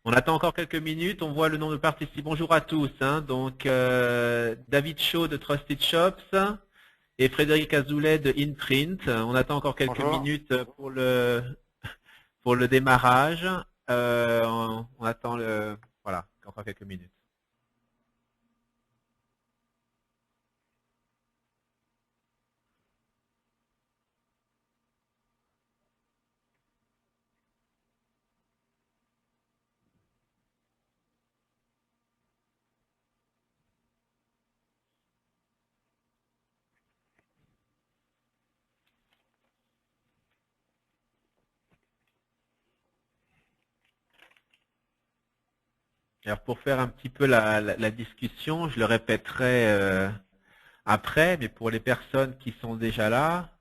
On attend encore quelques minutes, on voit le nombre de participants. Bonjour à tous. Donc, David Shaw de Trusted Shops et Frédéric Azoulay de InPrint. On attend encore quelques Bonjour. minutes pour le démarrage. On attend voilà, encore quelques minutes. Alors, pour faire un petit peu la discussion, je le répéterai après, mais pour les personnes qui sont déjà là,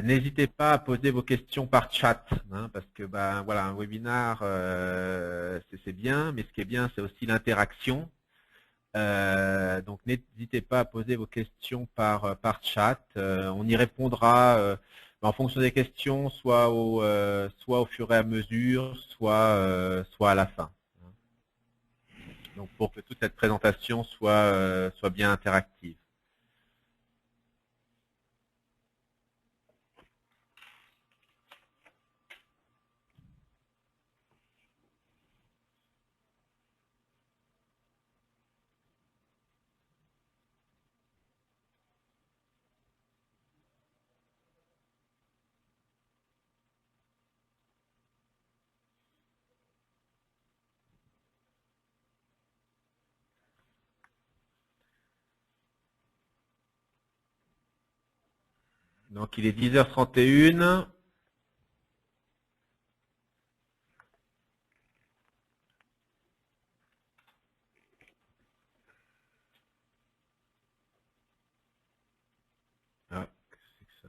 n'hésitez pas à poser vos questions par chat, parce que voilà, un webinar, c'est bien, mais ce qui est bien, c'est aussi l'interaction. Donc n'hésitez pas à poser vos questions par chat. On y répondra en fonction des questions, soit au fur et à mesure, soit à la fin. Donc pour que toute cette présentation soit bien interactive. Donc il est 10h31. Ah, qu'est-ce que c'est que ça?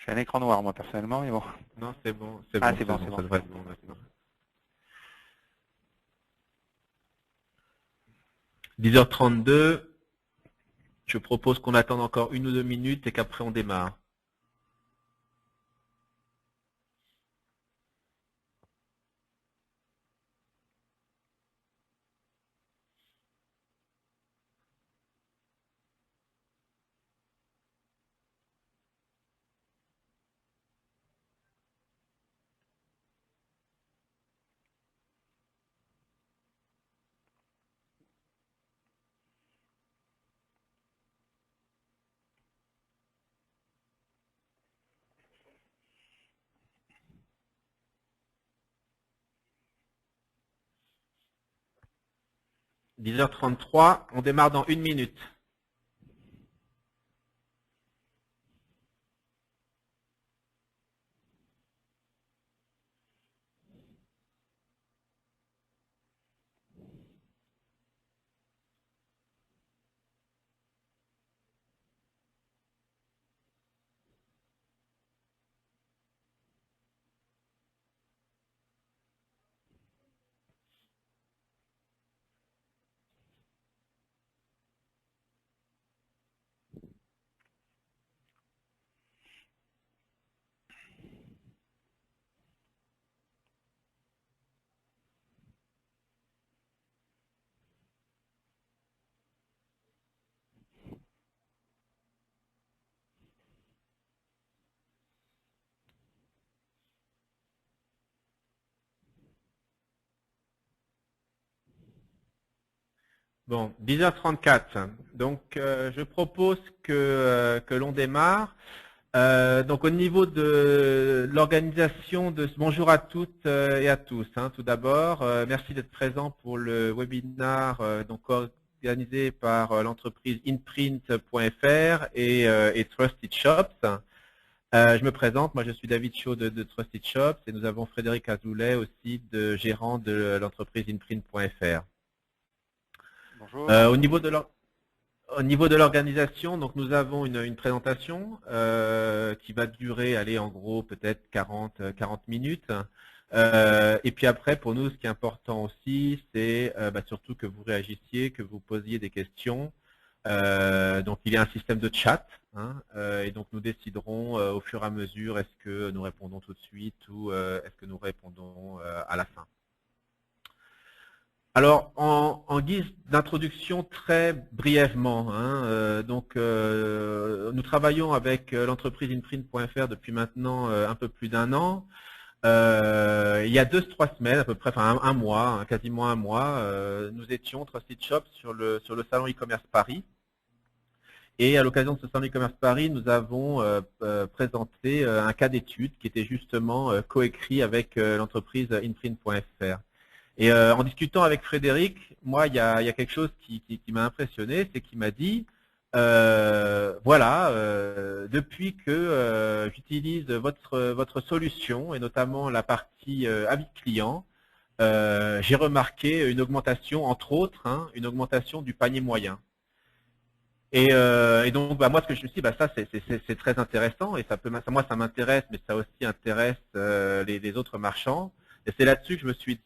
J'ai un écran noir, moi, personnellement, mais bon. Non, c'est bon, Ah, c'est bon, ça devrait être bon maintenant. 10h32. Je propose qu'on attende encore 1 ou 2 minutes et qu'après on démarre. – 10h33, on démarre dans 1 minute. Bon, 10h34. Donc, je propose que l'on démarre. Donc, au niveau de l'organisation de ce bonjour à toutes et à tous. Tout d'abord, merci d'être présent pour le webinar donc organisé par l'entreprise inprint.fr et Trusted Shops. Je me présente, moi je suis David Shaw de Trusted Shops et nous avons Frédéric Azoulay aussi, gérant de l'entreprise inprint.fr. Bonjour. Au niveau de l'organisation, donc nous avons une présentation qui va durer, allez, en gros peut-être 40 minutes. Et puis après, pour nous, ce qui est important aussi, c'est surtout que vous réagissiez, que vous posiez des questions. Donc il y a un système de chat, hein, et donc nous déciderons au fur et à mesure est-ce que nous répondons tout de suite ou est-ce que nous répondons à la fin. Alors, en guise d'introduction très brièvement, hein, nous travaillons avec l'entreprise Inprint.fr depuis maintenant un peu plus d'un an. Il y a 2-3 semaines, à peu près, enfin un mois, hein, quasiment un mois, nous étions Trusted Shop sur le salon e-commerce Paris. Et à l'occasion de ce salon e-commerce Paris, nous avons présenté un cas d'étude qui était justement coécrit avec l'entreprise Inprint.fr. Et en discutant avec Frédéric, moi, il y a quelque chose qui m'a impressionné, c'est qu'il m'a dit, voilà, depuis que j'utilise votre solution, et notamment la partie avis client, j'ai remarqué une augmentation, entre autres, hein, une augmentation du panier moyen. Et donc, moi, ce que je me suis dit, ça, c'est très intéressant, et moi, ça m'intéresse, mais ça aussi intéresse les autres marchands. Et c'est là-dessus que je me suis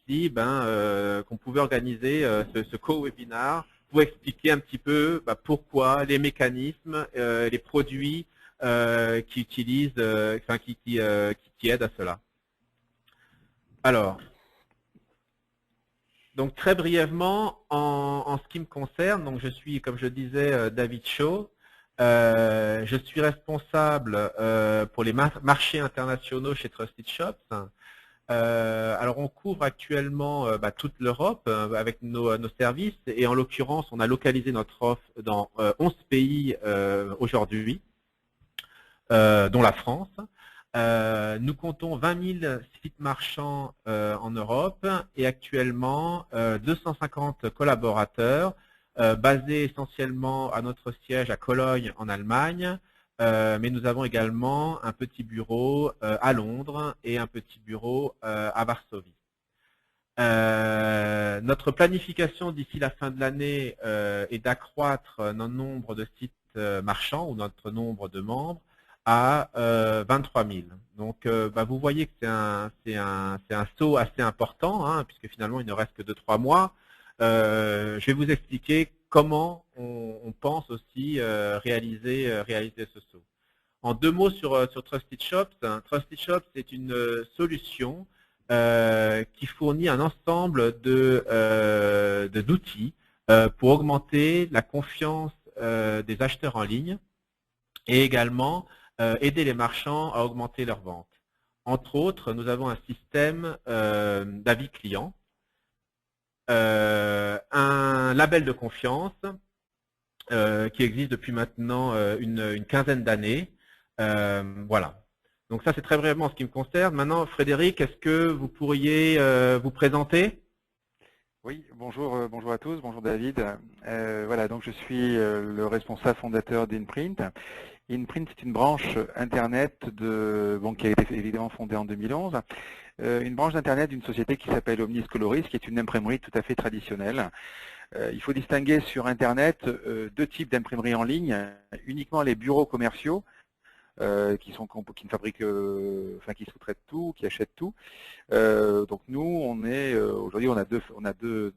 dit qu'on pouvait organiser ce co-webinar pour expliquer un petit peu pourquoi, les mécanismes, les produits qui utilisent, qui aident à cela. Alors, donc très brièvement, en ce qui me concerne, donc je suis, comme je disais, David Shaw. Je suis responsable pour les marchés internationaux chez Trusted Shops. Alors on couvre actuellement toute l'Europe avec nos services, et en l'occurrence on a localisé notre offre dans 11 pays aujourd'hui, dont la France. Nous comptons 20 000 sites marchands en Europe et actuellement 250 collaborateurs basés essentiellement à notre siège à Cologne en Allemagne, mais nous avons également un petit bureau à Londres et un petit bureau à Varsovie. Notre planification d'ici la fin de l'année est d'accroître notre nombre de sites marchands ou notre nombre de membres à 23 000. Donc, vous voyez que c'est un saut assez important, hein, puisque finalement il ne reste que 2-3 mois. Je vais vous expliquer comment on pense aussi réaliser ce saut. En 2 mots sur Trusted Shops. Trusted Shops, c'est une solution qui fournit un ensemble d'outils pour augmenter la confiance des acheteurs en ligne et également aider les marchands à augmenter leurs ventes. Entre autres, nous avons un système d'avis client, un label de confiance qui existe depuis maintenant une quinzaine d'années. Voilà. Donc ça, c'est très brièvement ce qui me concerne. Maintenant, Frédéric, est-ce que vous pourriez vous présenter? Oui, bonjour, bonjour à tous, bonjour David. Voilà, donc je suis le responsable fondateur d'Inprint. Inprint, c'est une branche Internet qui a été évidemment fondée en 2011. Une branche d'Internet d'une société qui s'appelle Omnis Coloris, qui est une imprimerie tout à fait traditionnelle. Il faut distinguer sur Internet 2 types d'imprimeries en ligne, uniquement les bureaux commerciaux, qui ne fabriquent, qui sous-traitent tout, qui achètent tout. Donc nous, aujourd'hui, on a deux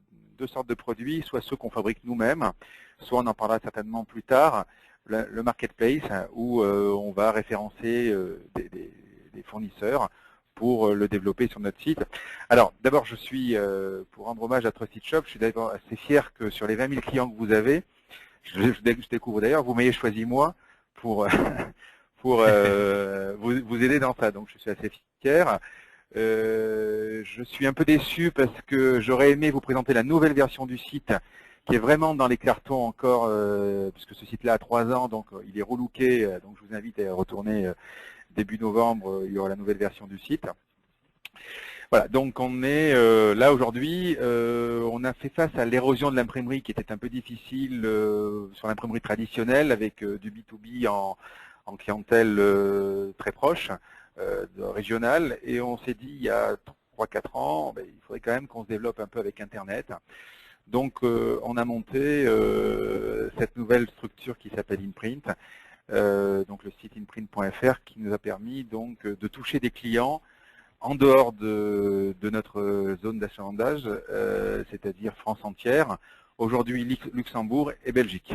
sortes de produits, soit ceux qu'on fabrique nous-mêmes, soit on en parlera certainement plus tard, le marketplace, où on va référencer des fournisseurs pour le développer sur notre site. Alors, d'abord, pour rendre hommage à Trusted Shop, je suis d'abord assez fier que sur les 20 000 clients que vous avez, je découvre d'ailleurs, vous m'ayez choisi moi pour vous aider dans ça. Donc, je suis assez fier. Je suis un peu déçu parce que j'aurais aimé vous présenter la nouvelle version du site qui est vraiment dans les cartons encore, puisque ce site-là a 3 ans, donc il est relooké, donc je vous invite à retourner début novembre, il y aura la nouvelle version du site. Voilà, donc on est là aujourd'hui, on a fait face à l'érosion de l'imprimerie qui était un peu difficile sur l'imprimerie traditionnelle avec du B2B en clientèle très proche, régionale, et on s'est dit il y a 3-4 ans, il faudrait quand même qu'on se développe un peu avec Internet. Donc on a monté cette nouvelle structure qui s'appelle Inprint, donc le site inprint.fr, qui nous a permis donc de toucher des clients en dehors de notre zone d'achalandage, c'est-à-dire France entière. aujourd'hui Luxembourg et Belgique.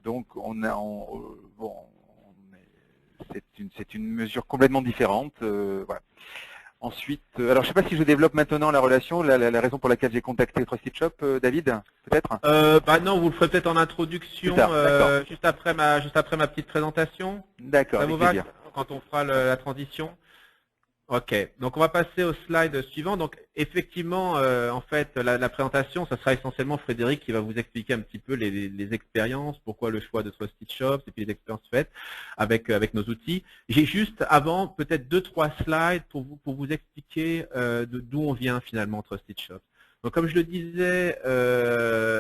Donc c'est une mesure complètement différente. Voilà. Ensuite, alors je ne sais pas si je développe maintenant la relation, la raison pour laquelle j'ai contacté Trusted Shop, David, peut-être? Bah non, vous le ferez peut-être en introduction, juste après ma petite présentation. D'accord, Ça avec vous va plaisir. quand on fera la transition? Ok, donc on va passer au slide suivant. Donc effectivement, en fait, la présentation, ça sera essentiellement Frédéric qui va vous expliquer un petit peu les expériences, pourquoi le choix de Trusted Shops et puis les expériences faites avec nos outils. J'ai juste avant peut-être 2-3 slides pour vous expliquer d'où on vient finalement Trusted Shops. Donc comme je le disais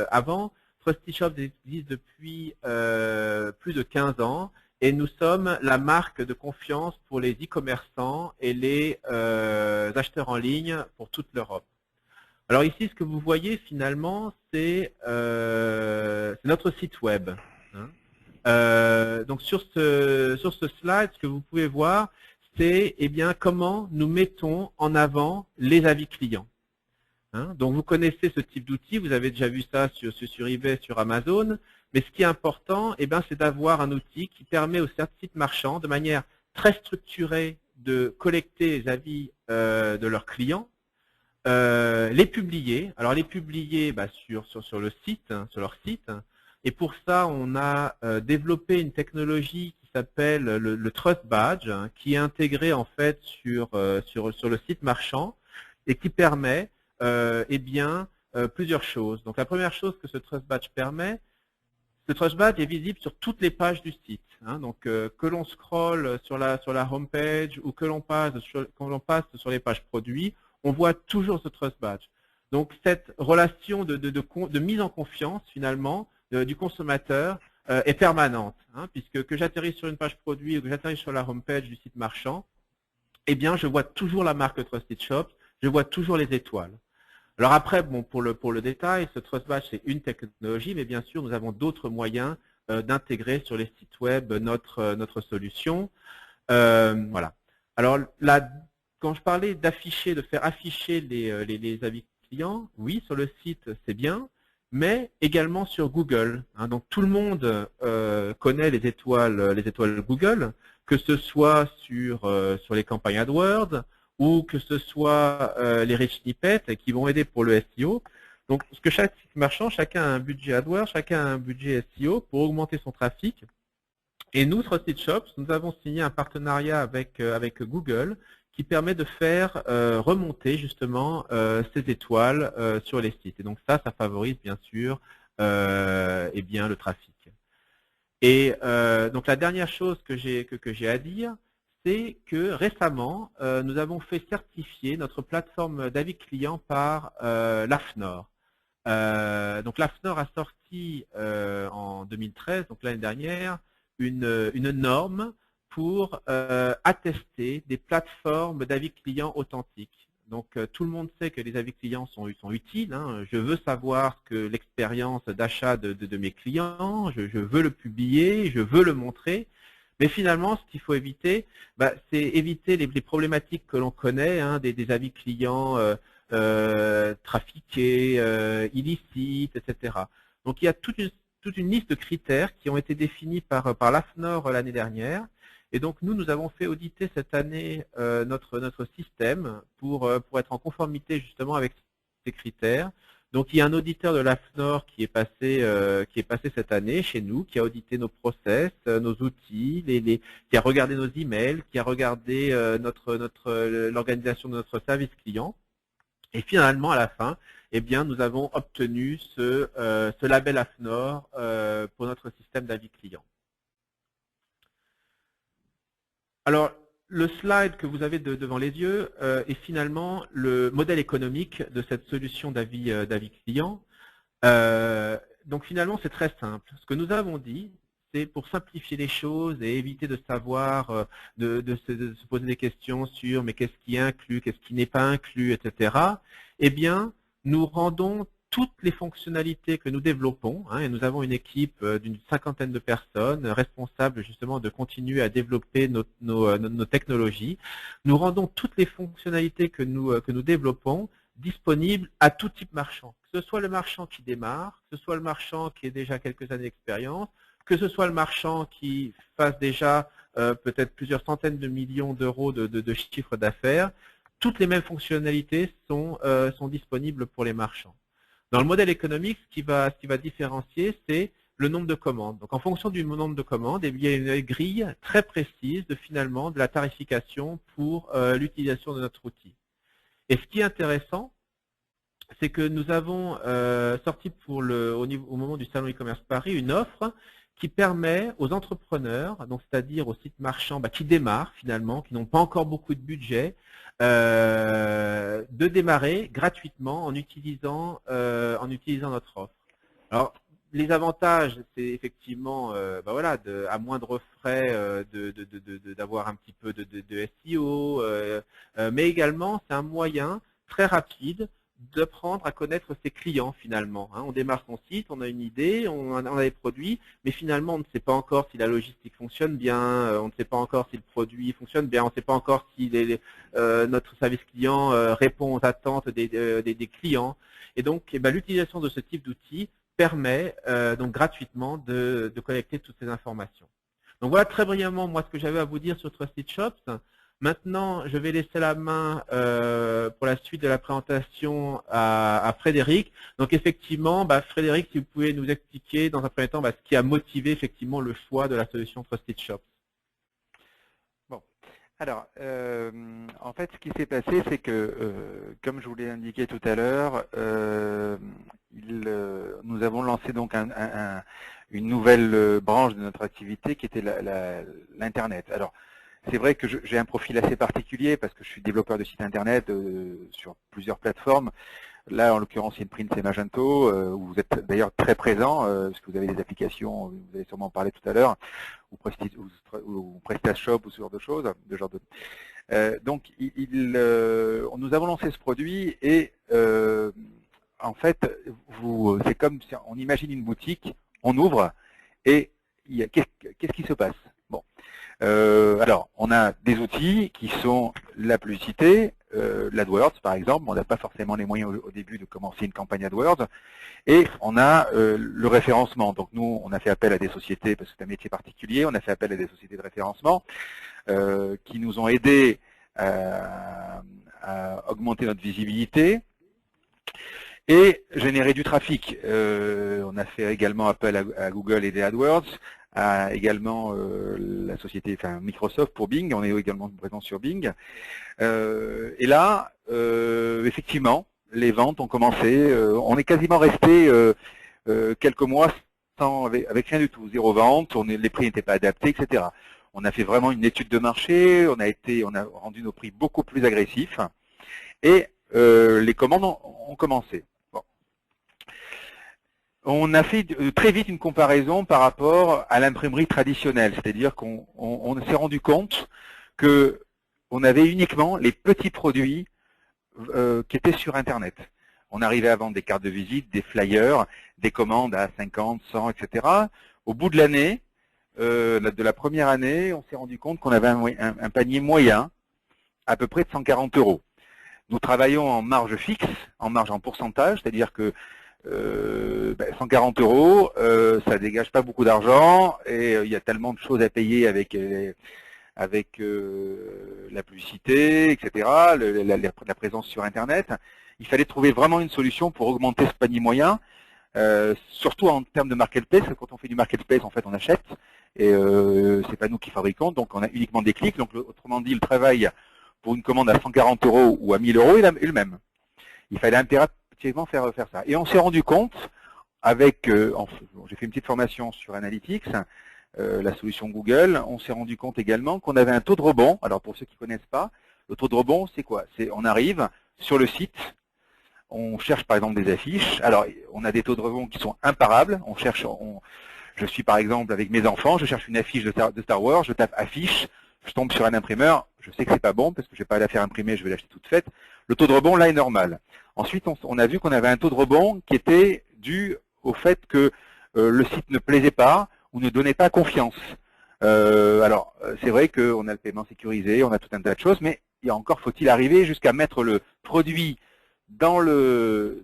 avant, Trusted Shops existe depuis plus de 15 ans. Et nous sommes la marque de confiance pour les e-commerçants et les acheteurs en ligne pour toute l'Europe. Alors ici, ce que vous voyez finalement, c'est notre site web. Donc sur ce slide, ce que vous pouvez voir, c'est comment nous mettons en avant les avis clients. Donc vous connaissez ce type d'outil, vous avez déjà vu ça sur eBay, sur Amazon. Mais ce qui est important, c'est d'avoir un outil qui permet aux sites marchands, de manière très structurée, de collecter les avis de leurs clients, les publier. Alors les publier sur le site, sur leur site. Et pour ça, on a développé une technologie qui s'appelle le Trust Badge, qui est intégré en fait sur le site marchand et qui permet plusieurs choses. Donc la première chose que ce Trust Badge permet, ce Trust Badge est visible sur toutes les pages du site. Donc que l'on scrolle sur la home page ou que l'on passe sur les pages produits, on voit toujours ce Trust Badge. Donc cette relation de mise en confiance finalement du consommateur est permanente, puisque que j'atterrisse sur une page produit ou que j'atterrisse sur la home page du site marchand, je vois toujours la marque Trusted Shops, je vois toujours les étoiles. Alors après, pour le détail, ce Trust Badge, c'est une technologie, mais bien sûr, nous avons d'autres moyens d'intégrer sur les sites web notre solution. Voilà. Alors là, quand je parlais d'afficher, de faire afficher les avis clients, oui, sur le site, c'est bien, mais également sur Google. Donc tout le monde connaît les étoiles Google, que ce soit sur les campagnes AdWords, ou que ce soit les rich snippets qui vont aider pour le SEO. Donc, ce que chaque site marchand, chacun a un budget AdWords, chacun a un budget SEO pour augmenter son trafic. Et nous, Trusted Shops, nous avons signé un partenariat avec Google qui permet de faire remonter justement ces étoiles sur les sites. Et donc ça favorise bien sûr le trafic. Et donc la dernière chose que j'ai à dire, c'est que récemment, nous avons fait certifier notre plateforme d'avis client par l'AFNOR. Donc l'AFNOR a sorti en 2013, donc l'année dernière, une norme pour attester des plateformes d'avis clients authentiques. Donc tout le monde sait que les avis clients sont utiles. Je veux savoir que l'expérience d'achat de mes clients, je veux le publier, je veux le montrer. Mais finalement, ce qu'il faut éviter, c'est éviter les problématiques que l'on connaît, des avis clients trafiqués, illicites, etc. Donc il y a toute une liste de critères qui ont été définis par l'AFNOR l'année dernière. Et donc nous avons fait auditer cette année notre système pour être en conformité justement avec ces critères. Donc il y a un auditeur de l'AFNOR qui est passé cette année chez nous, qui a audité nos process, nos outils, qui a regardé nos emails, qui a regardé l'organisation de notre service client. Et finalement, à la fin, nous avons obtenu ce label AFNOR pour notre système d'avis client. Alors, le slide que vous avez devant les yeux est finalement le modèle économique de cette solution d'avis client. Donc finalement, c'est très simple. Ce que nous avons dit, c'est pour simplifier les choses et éviter de savoir, de se poser des questions sur mais qu'est-ce qui est inclus, qu'est-ce qui n'est pas inclus, etc. Eh bien, nous rendons toutes les fonctionnalités que nous développons, et nous avons une équipe d'une 50aine de personnes responsables justement de continuer à développer nos technologies. Nous rendons toutes les fonctionnalités que nous développons disponibles à tout type marchand, que ce soit le marchand qui démarre, que ce soit le marchand qui ait déjà quelques années d'expérience, que ce soit le marchand qui fasse déjà peut-être plusieurs centaines de millions d'euros de chiffre d'affaires, toutes les mêmes fonctionnalités sont disponibles pour les marchands. Dans le modèle économique, ce qui va différencier, c'est le nombre de commandes. Donc en fonction du nombre de commandes, il y a une grille très précise finalement de la tarification pour l'utilisation de notre outil. Et ce qui est intéressant, c'est que nous avons sorti au moment du Salon e-commerce Paris une offre qui permet aux entrepreneurs, donc c'est-à-dire aux sites marchands qui démarrent finalement, qui n'ont pas encore beaucoup de budget, de démarrer gratuitement en utilisant notre offre. Alors, les avantages, c'est effectivement, voilà, à moindre frais d'avoir un petit peu de SEO, mais également c'est un moyen très rapide d'apprendre à connaître ses clients finalement. On démarre son site, on a une idée, on a des produits, mais finalement on ne sait pas encore si la logistique fonctionne bien, on ne sait pas encore si le produit fonctionne bien, on ne sait pas encore si notre service client répond aux attentes des clients. Et donc l'utilisation de ce type d'outils permet donc gratuitement de collecter toutes ces informations. Donc voilà très brièvement moi ce que j'avais à vous dire sur Trusted Shops. Maintenant, je vais laisser la main pour la suite de la présentation à Frédéric. Donc effectivement, Frédéric, si vous pouvez nous expliquer dans un premier temps ce qui a motivé effectivement le choix de la solution Trusted Shops. Bon, alors en fait, ce qui s'est passé, c'est que, comme je vous l'ai indiqué tout à l'heure, nous avons lancé donc une nouvelle branche de notre activité qui était l'Internet. Alors, c'est vrai que j'ai un profil assez particulier parce que je suis développeur de sites internet sur plusieurs plateformes. Là, en l'occurrence, InPrint, c'est Magento, où vous êtes d'ailleurs très présent, parce que vous avez des applications, vous allez sûrement en parler tout à l'heure, ou PrestaShop, ou ce genre de choses. Donc, nous avons lancé ce produit et en fait, c'est comme si on imagine une boutique, on ouvre et qu'est-ce qui se passe? Bon. Alors, on a des outils qui sont la publicité, l'AdWords par exemple, on n'a pas forcément les moyens au début de commencer une campagne AdWords, et on a le référencement. Donc nous, on a fait appel à des sociétés, parce que c'est un métier particulier, on a fait appel à des sociétés de référencement qui nous ont aidés à augmenter notre visibilité et générer du trafic. On a fait également appel à Google et des AdWords, également la société, Microsoft pour Bing, on est également présent sur Bing. Et là, effectivement, les ventes ont commencé, on est quasiment resté quelques mois avec rien du tout, zéro vente, les prix n'étaient pas adaptés, etc. On a fait vraiment une étude de marché, on a rendu nos prix beaucoup plus agressifs, et les commandes ont commencé. On a fait très vite une comparaison par rapport à l'imprimerie traditionnelle, c'est-à-dire qu'on s'est rendu compte qu'on avait uniquement les petits produits qui étaient sur Internet. On arrivait à vendre des cartes de visite, des flyers, des commandes à 50, 100, etc. Au bout de l'année, de la première année, on s'est rendu compte qu'on avait un panier moyen, à peu près de 140 €. Nous travaillons en marge fixe, en marge en pourcentage, c'est-à-dire que 140 €, ça dégage pas beaucoup d'argent et il y a tellement de choses à payer avec la publicité, etc., la présence sur Internet. Il fallait trouver vraiment une solution pour augmenter ce panier moyen, surtout en termes de marketplace, parce que quand on fait du marketplace, en fait, on achète et c'est pas nous qui fabriquons, donc on a uniquement des clics. Donc autrement dit, le travail pour une commande à 140 € ou à 1000 € est le même. Il fallait impérativement faire ça. Et on s'est rendu compte, j'ai fait une petite formation sur Analytics, la solution Google, on s'est rendu compte également qu'on avait un taux de rebond. Alors pour ceux qui ne connaissent pas, le taux de rebond, c'est quoi? On arrive sur le site, on cherche par exemple des affiches. Alors on a des taux de rebond qui sont imparables. Je suis par exemple avec mes enfants, je cherche une affiche de Star Wars, je tape affiche, je tombe sur un imprimeur, je sais que c'est pas bon parce que je vais pas la faire imprimer, je vais l'acheter toute faite. Le taux de rebond là est normal. Ensuite, on a vu qu'on avait un taux de rebond qui était dû au fait que le site ne plaisait pas ou ne donnait pas confiance. Alors, c'est vrai qu'on a le paiement sécurisé, on a tout un tas de choses, mais encore faut-il arriver jusqu'à mettre le produit dans le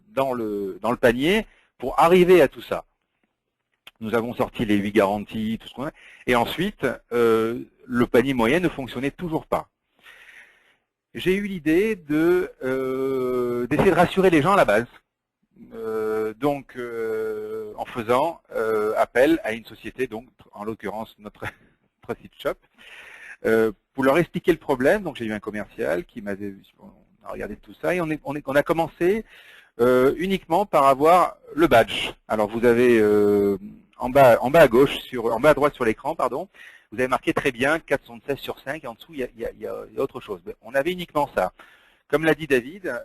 panier pour arriver à tout ça. Nous avons sorti les 8 garanties, tout ce qu'on a, et ensuite, le panier moyen ne fonctionnait toujours pas. J'ai eu l'idée d'essayer de rassurer les gens à la base. En faisant appel à une société, donc en l'occurrence notre Trusted Shop, pour leur expliquer le problème. Donc j'ai eu un commercial qui m'avait regardé tout ça et on a commencé uniquement par avoir le badge. Alors vous avez en bas à gauche, en bas à droite sur l'écran, pardon, vous avez marqué très bien 416 sur 5 et en dessous il y a autre chose. Mais on avait uniquement ça. Comme l'a dit David,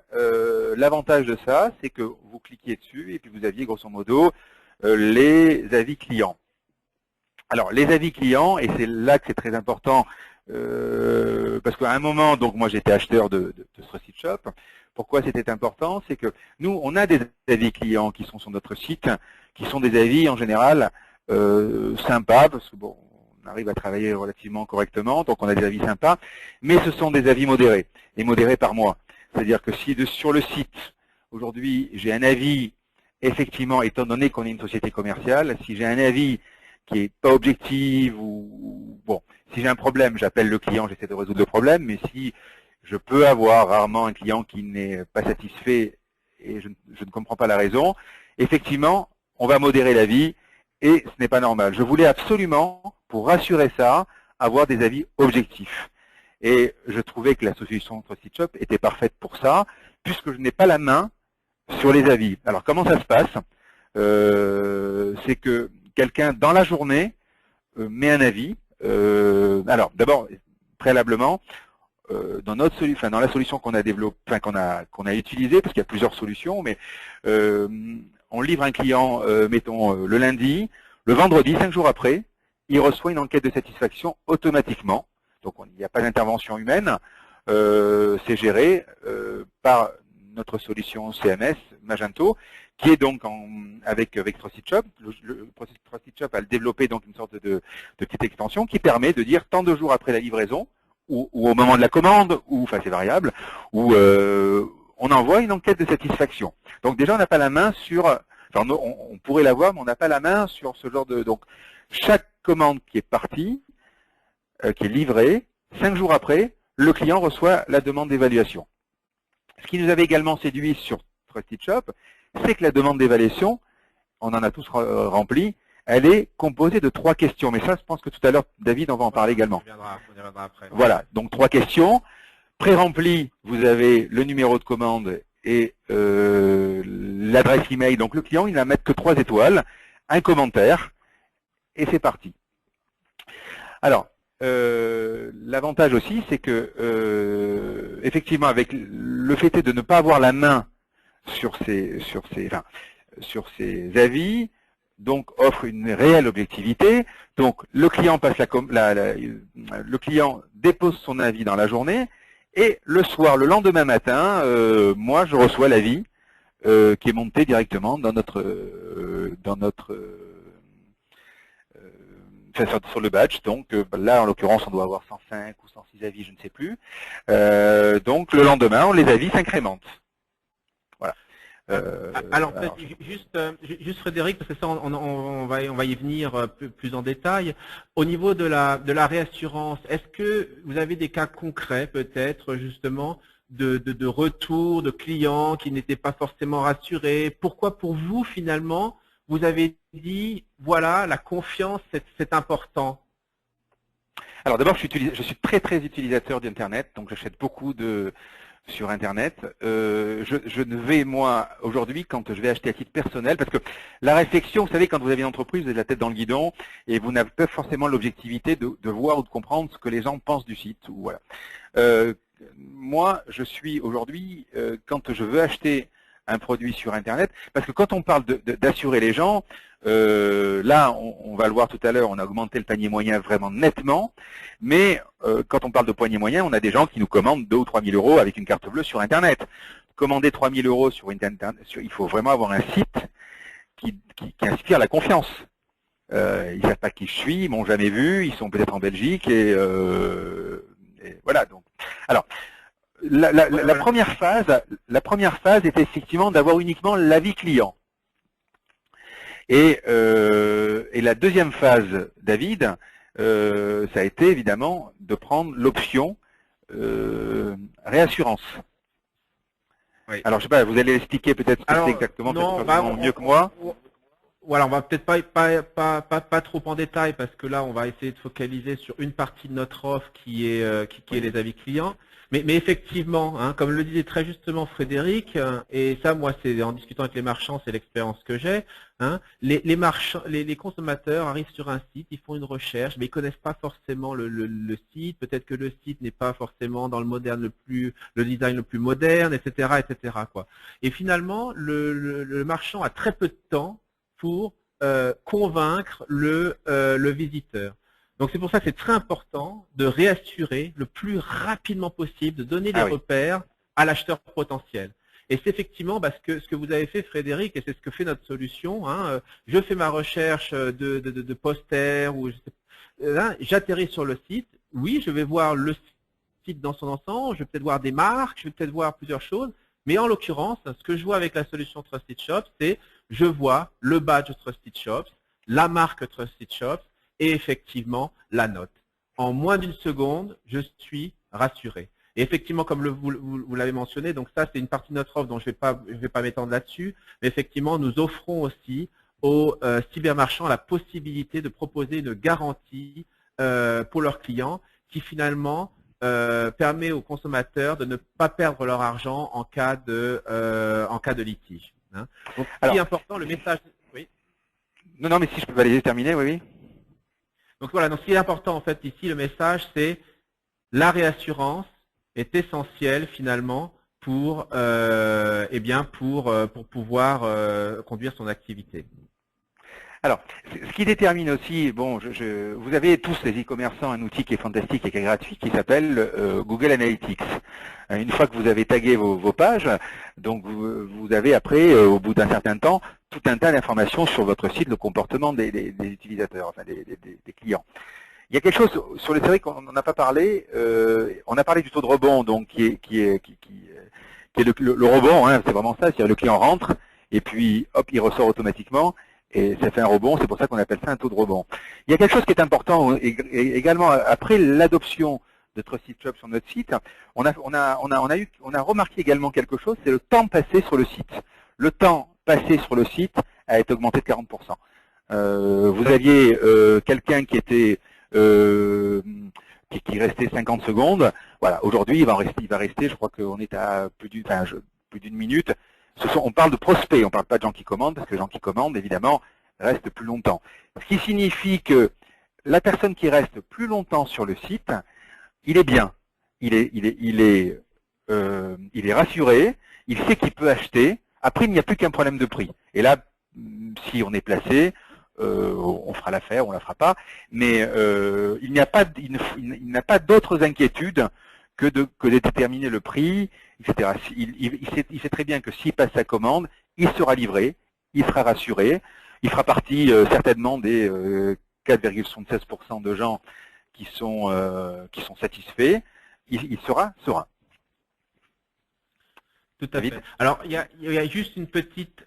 l'avantage de ça, c'est que vous cliquiez dessus et puis vous aviez grosso modo les avis clients. Alors les avis clients, et c'est là que c'est très important, parce qu'à un moment, donc moi j'étais acheteur de ce Trusted Shop. Pourquoi c'était important? C'est que nous, on a des avis clients qui sont sur notre site, qui sont des avis en général sympas, parce que bon, on arrive à travailler relativement correctement, donc on a des avis sympas, mais ce sont des avis modérés, et modérés par mois. C'est-à-dire que si sur le site, aujourd'hui, j'ai un avis, effectivement, étant donné qu'on est une société commerciale, si j'ai un avis qui n'est pas objectif, ou bon, si j'ai un problème, j'appelle le client, j'essaie de résoudre le problème, mais si je peux avoir rarement un client qui n'est pas satisfait et je ne comprends pas la raison, effectivement, on va modérer l'avis, et ce n'est pas normal. Je voulais absolument, pour rassurer ça, avoir des avis objectifs. Et je trouvais que la solution Trusted Shop était parfaite pour ça, puisque je n'ai pas la main sur les avis. Alors comment ça se passe? C'est que quelqu'un, dans la journée, met un avis. Alors d'abord, préalablement, dans la solution qu'on a développée, qu'on a utilisée, parce qu'il y a plusieurs solutions, mais on livre un client, mettons, le lundi, le vendredi, 5 jours après, il reçoit une enquête de satisfaction automatiquement. Donc il n'y a pas d'intervention humaine, c'est géré par notre solution CMS, Magento, qui est donc avec Trusted Shop. Le Trusted Shop a développé donc une sorte de petite extension qui permet de dire tant de jours après la livraison, ou au moment de la commande, ou enfin c'est variable, où on envoie une enquête de satisfaction. Donc déjà on n'a pas la main sur, enfin on pourrait l'avoir, mais on n'a pas la main sur ce genre de. Donc chaque commande qui est partie, qui est livrée, 5 jours après, le client reçoit la demande d'évaluation. Ce qui nous avait également séduit sur Trusted Shop, c'est que la demande d'évaluation, on en a tous rempli, elle est composée de 3 questions. Mais ça, je pense que tout à l'heure, David, on va en parler également. On y reviendra après. Voilà, donc 3 questions. Pré-rempli, vous avez le numéro de commande et l'adresse email. Donc le client, il va mettre que 3 étoiles, un commentaire, et c'est parti. Alors, l'avantage aussi, c'est que effectivement, avec le fait de ne pas avoir la main sur ces avis, donc offre une réelle objectivité. Donc le client passe le client dépose son avis dans la journée et le soir, le lendemain matin, moi je reçois l'avis qui est monté directement dans notre sur le badge. Donc là en l'occurrence on doit avoir 105 ou 106 avis, je ne sais plus. Donc le lendemain, les avis s'incrémentent. Voilà. Juste Frédéric, parce que ça on va y venir plus en détail. Au niveau de la réassurance, est-ce que vous avez des cas concrets peut-être justement de retour de clients qui n'étaient pas forcément rassurés? Pourquoi pour vous finalement vous avez dit voilà, la confiance c'est important? Alors d'abord je suis très utilisateur d'Internet, donc j'achète beaucoup sur Internet. Je ne vais, moi, aujourd'hui, quand je vais acheter à titre personnel, parce que la réflexion, vous savez, quand vous avez une entreprise, vous avez la tête dans le guidon, et vous n'avez pas forcément l'objectivité de voir ou de comprendre ce que les gens pensent du site. Voilà. Moi, je suis aujourd'hui, quand je veux acheter un produit sur Internet, parce que quand on parle d'assurer les gens, là, on va le voir tout à l'heure, on a augmenté le panier moyen vraiment nettement, mais quand on parle de panier moyen, on a des gens qui nous commandent 2 ou 3 000 euros avec une carte bleue sur Internet. Commander 3 000 euros sur Internet, il faut vraiment avoir un site qui inspire la confiance. Ils ne savent pas qui je suis, ils m'ont jamais vu, ils sont peut-être en Belgique, et voilà. Donc, alors, la première phase était effectivement d'avoir uniquement l'avis client. Et la deuxième phase, David, ça a été évidemment de prendre l'option réassurance. Oui. Alors, je sais pas, vous allez expliquer peut-être ce que c'est exactement, mieux que moi. Voilà, on va peut-être pas trop en détail parce que là, on va essayer de focaliser sur une partie de notre offre qui est les avis clients. Mais effectivement, hein, comme le disait très justement Frédéric, et ça, moi, c'est en discutant avec les marchands, c'est l'expérience que j'ai. Hein, les consommateurs arrivent sur un site, ils font une recherche, mais ils connaissent pas forcément le site. Peut-être que le site n'est pas forcément dans le design le plus moderne, etc., etc. Quoi. Et finalement, le marchand a très peu de temps pour convaincre le visiteur. Donc c'est pour ça que c'est très important de réassurer le plus rapidement possible, de donner les repères à l'acheteur potentiel. Et c'est effectivement ce que vous avez fait, Frédéric, et c'est ce que fait notre solution. Hein. Je fais ma recherche de posters, ou j'atterris sur le site. Oui, je vais voir le site dans son ensemble, je vais peut-être voir des marques, je vais peut-être voir plusieurs choses. Mais en l'occurrence, ce que je vois avec la solution Trusted Shops, c'est je vois le badge Trusted Shops, la marque Trusted Shops et effectivement la note. En moins d'une seconde, je suis rassuré. Et effectivement, comme vous l'avez mentionné, donc ça c'est une partie de notre offre dont je vais pas m'étendre là-dessus, mais effectivement nous offrons aussi aux cybermarchands la possibilité de proposer une garantie pour leurs clients qui finalement permet aux consommateurs de ne pas perdre leur argent en cas de litige. Hein. Donc, ce qui est important, le message. Oui. Non, mais si je peux aller terminer, oui. Donc voilà. Donc, ce qui est important en fait ici, le message, c'est la réassurance est essentielle finalement pour pouvoir conduire son activité. Alors, ce qui détermine aussi, bon, vous avez tous les e-commerçants un outil qui est fantastique et qui est gratuit, qui s'appelle Google Analytics. Une fois que vous avez tagué vos pages, donc vous avez après, au bout d'un certain temps, tout un tas d'informations sur votre site, le comportement des utilisateurs, enfin des clients. Il y a quelque chose sur le série qu'on n'a pas parlé. On a parlé du taux de rebond, donc qui est le rebond. Hein, c'est vraiment ça, c'est-à-dire le client rentre et puis hop, il ressort automatiquement. Et ça fait un rebond, c'est pour ça qu'on appelle ça un taux de rebond. Il y a quelque chose qui est important également après l'adoption de Trusted Shops sur notre site. On a remarqué également quelque chose, c'est le temps passé sur le site. Le temps passé sur le site a été augmenté de 40%. Vous aviez quelqu'un qui était qui restait 50 secondes. Voilà, aujourd'hui il va rester, je crois qu'on est à plus d'une minute. On parle de prospects, on ne parle pas de gens qui commandent, parce que les gens qui commandent, évidemment, restent plus longtemps. Ce qui signifie que la personne qui reste plus longtemps sur le site, il est bien, il est rassuré, il sait qu'il peut acheter. Après, il n'y a plus qu'un problème de prix. Et là, si on est placé, on fera l'affaire, on la fera pas. Mais il n'a pas d'autres inquiétudes que de déterminer le prix, etc. Il sait très bien que s'il passe sa commande, il sera livré, il sera rassuré, il fera partie certainement des 4,76% de gens qui sont satisfaits, il sera serein. Tout à fait. Alors, il y a juste une petite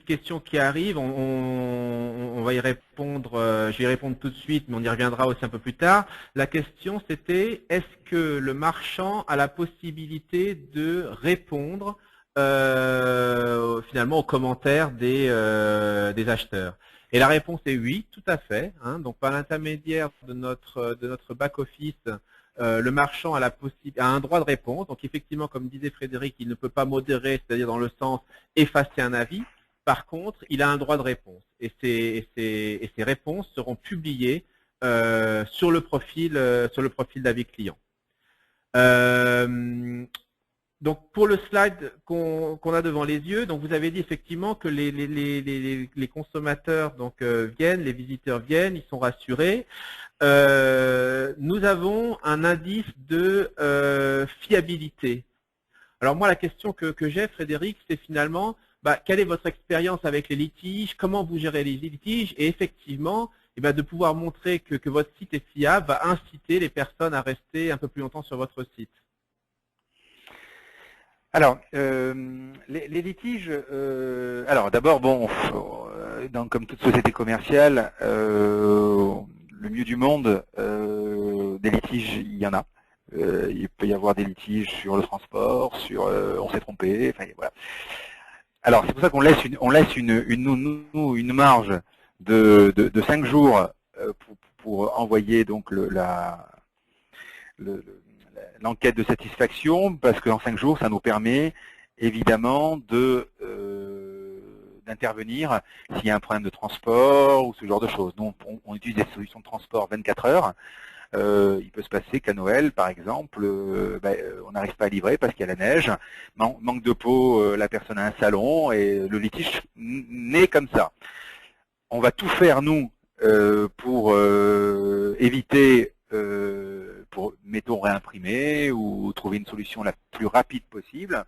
question qui arrive. On va y répondre. Je vais y répondre tout de suite, mais on y reviendra aussi un peu plus tard. La question, c'était est-ce que le marchand a la possibilité de répondre finalement aux commentaires des acheteurs? Et la réponse est oui, tout à fait. Hein. Donc, par l'intermédiaire de notre back office. Le marchand a un droit de réponse. Donc effectivement, comme disait Frédéric, il ne peut pas modérer, c'est-à-dire dans le sens effacer un avis. Par contre, il a un droit de réponse. Et ces réponses seront publiées sur le profil d'avis client. Donc pour le slide qu'on a devant les yeux, donc vous avez dit effectivement que les consommateurs donc viennent, les visiteurs viennent, ils sont rassurés. Nous avons un indice de fiabilité. Alors moi la question que j'ai, Frédéric, c'est finalement quelle est votre expérience avec les litiges, comment vous gérez les litiges, et effectivement de pouvoir montrer que votre site est fiable va inciter les personnes à rester un peu plus longtemps sur votre site. Alors, les litiges, alors d'abord, bon, comme toute société commerciale, le mieux du monde, des litiges, il y en a. Il peut y avoir des litiges sur le transport, sur on s'est trompé, enfin voilà. Alors c'est pour ça qu'on laisse une marge de 5 jours pour envoyer donc l'enquête de satisfaction, parce qu'en 5 jours, ça nous permet évidemment d'intervenir s'il y a un problème de transport ou ce genre de choses. Donc on utilise des solutions de transport 24 heures. Il peut se passer qu'à Noël, par exemple, on n'arrive pas à livrer parce qu'il y a la neige, manque de peau, la personne a un salon et le litige naît comme ça. On va tout faire, nous, pour éviter, mettons, réimprimer ou trouver une solution la plus rapide possible.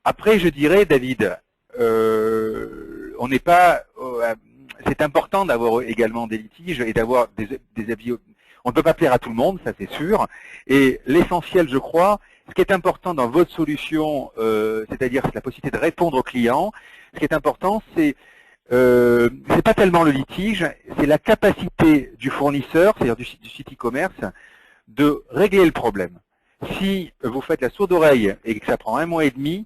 Après, je dirais, David, on n'est pas... c'est important d'avoir également des litiges et d'avoir des avis. On ne peut pas plaire à tout le monde, ça c'est sûr. Et l'essentiel, je crois, ce qui est important dans votre solution, c'est-à-dire la possibilité de répondre aux clients, ce qui est important, c'est pas tellement le litige, c'est la capacité du fournisseur, c'est-à-dire du site e-commerce, de régler le problème. Si vous faites la sourde oreille et que ça prend 1 mois et demi,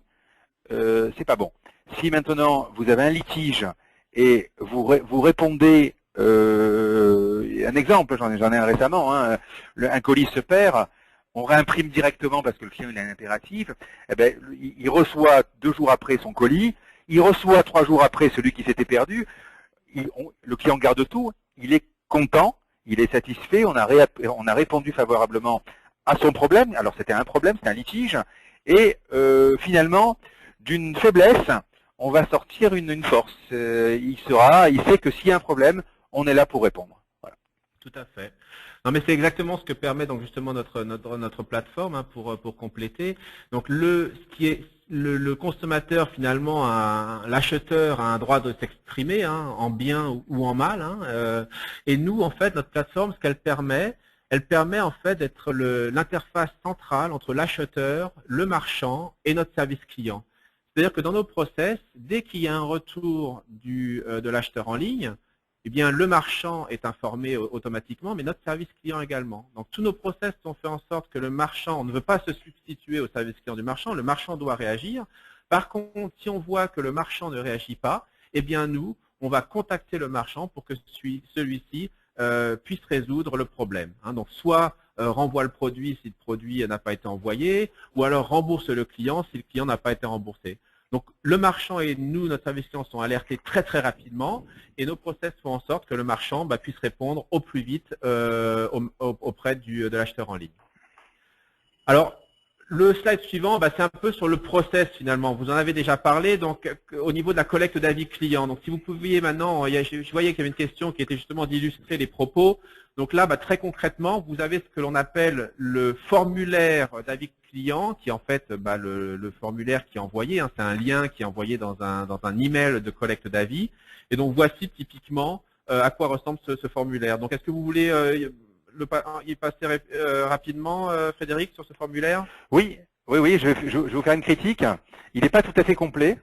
c'est pas bon. Si maintenant vous avez un litige et vous répondez, un exemple, j'en ai un récemment, hein, un colis se perd, on réimprime directement parce que le client il a un impératif, eh ben, il reçoit 2 jours après son colis, il reçoit 3 jours après celui qui s'était perdu, le client garde tout, il est content, il est satisfait, on a répondu favorablement à son problème, alors c'était un problème, c'était un litige, et finalement, d'une faiblesse, on va sortir une force. Il sait que s'il y a un problème, on est là pour répondre. Voilà. Tout à fait. Non, mais c'est exactement ce que permet donc justement notre plateforme, hein, pour compléter. Donc le consommateur finalement, l'acheteur a un droit de s'exprimer, hein, en bien ou en mal. Hein, et nous, en fait, notre plateforme, ce qu'elle permet, en fait d'être l'interface centrale entre l'acheteur, le marchand et notre service client. C'est-à-dire que dans nos process, dès qu'il y a un retour de l'acheteur en ligne, eh bien, le marchand est informé automatiquement, mais notre service client également. Donc, tous nos process sont faits en sorte que le marchand, on ne veut pas se substituer au service client du marchand, le marchand doit réagir. Par contre, si on voit que le marchand ne réagit pas, eh bien, nous, on va contacter le marchand pour que celui-ci puisse résoudre le problème. Hein. Donc, soit renvoie le produit si le produit n'a pas été envoyé, ou alors rembourse le client si le client n'a pas été remboursé. Donc, le marchand et nous, notre service client, sont alertés très très rapidement et nos process font en sorte que le marchand puisse répondre au plus vite auprès de l'acheteur en ligne. Alors, le slide suivant, c'est un peu sur le process finalement. Vous en avez déjà parlé, donc au niveau de la collecte d'avis clients. Donc, si vous pouviez maintenant, je voyais qu'il y avait une question qui était justement d'illustrer les propos. Donc là, très concrètement, vous avez ce que l'on appelle le formulaire d'avis client, qui est en fait le formulaire qui est envoyé. Hein, c'est un lien qui est envoyé dans un email de collecte d'avis. Et donc voici typiquement à quoi ressemble ce formulaire. Donc, est-ce que vous voulez y passer rapidement, Frédéric, sur ce formulaire? Oui, je vais vous faire une critique. Il n'est pas tout à fait complet,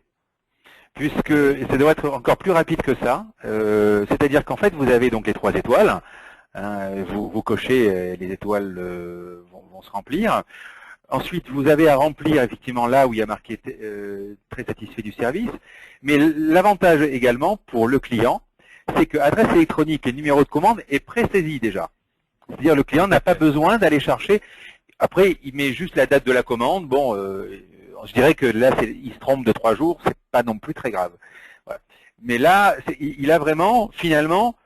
puisque ça doit être encore plus rapide que ça. C'est-à-dire qu'en fait, vous avez donc les 3 étoiles. Hein, vous cochez, les étoiles vont se remplir. Ensuite, vous avez à remplir effectivement là où il y a marqué très satisfait du service. Mais l'avantage également pour le client, c'est que adresse électronique et numéro de commande est présaisi déjà. C'est-à-dire le client n'a pas besoin d'aller chercher. Après, il met juste la date de la commande. Bon, je dirais que là, il se trompe de 3 jours, c'est pas non plus très grave. Voilà. Mais là, il a vraiment, finalement,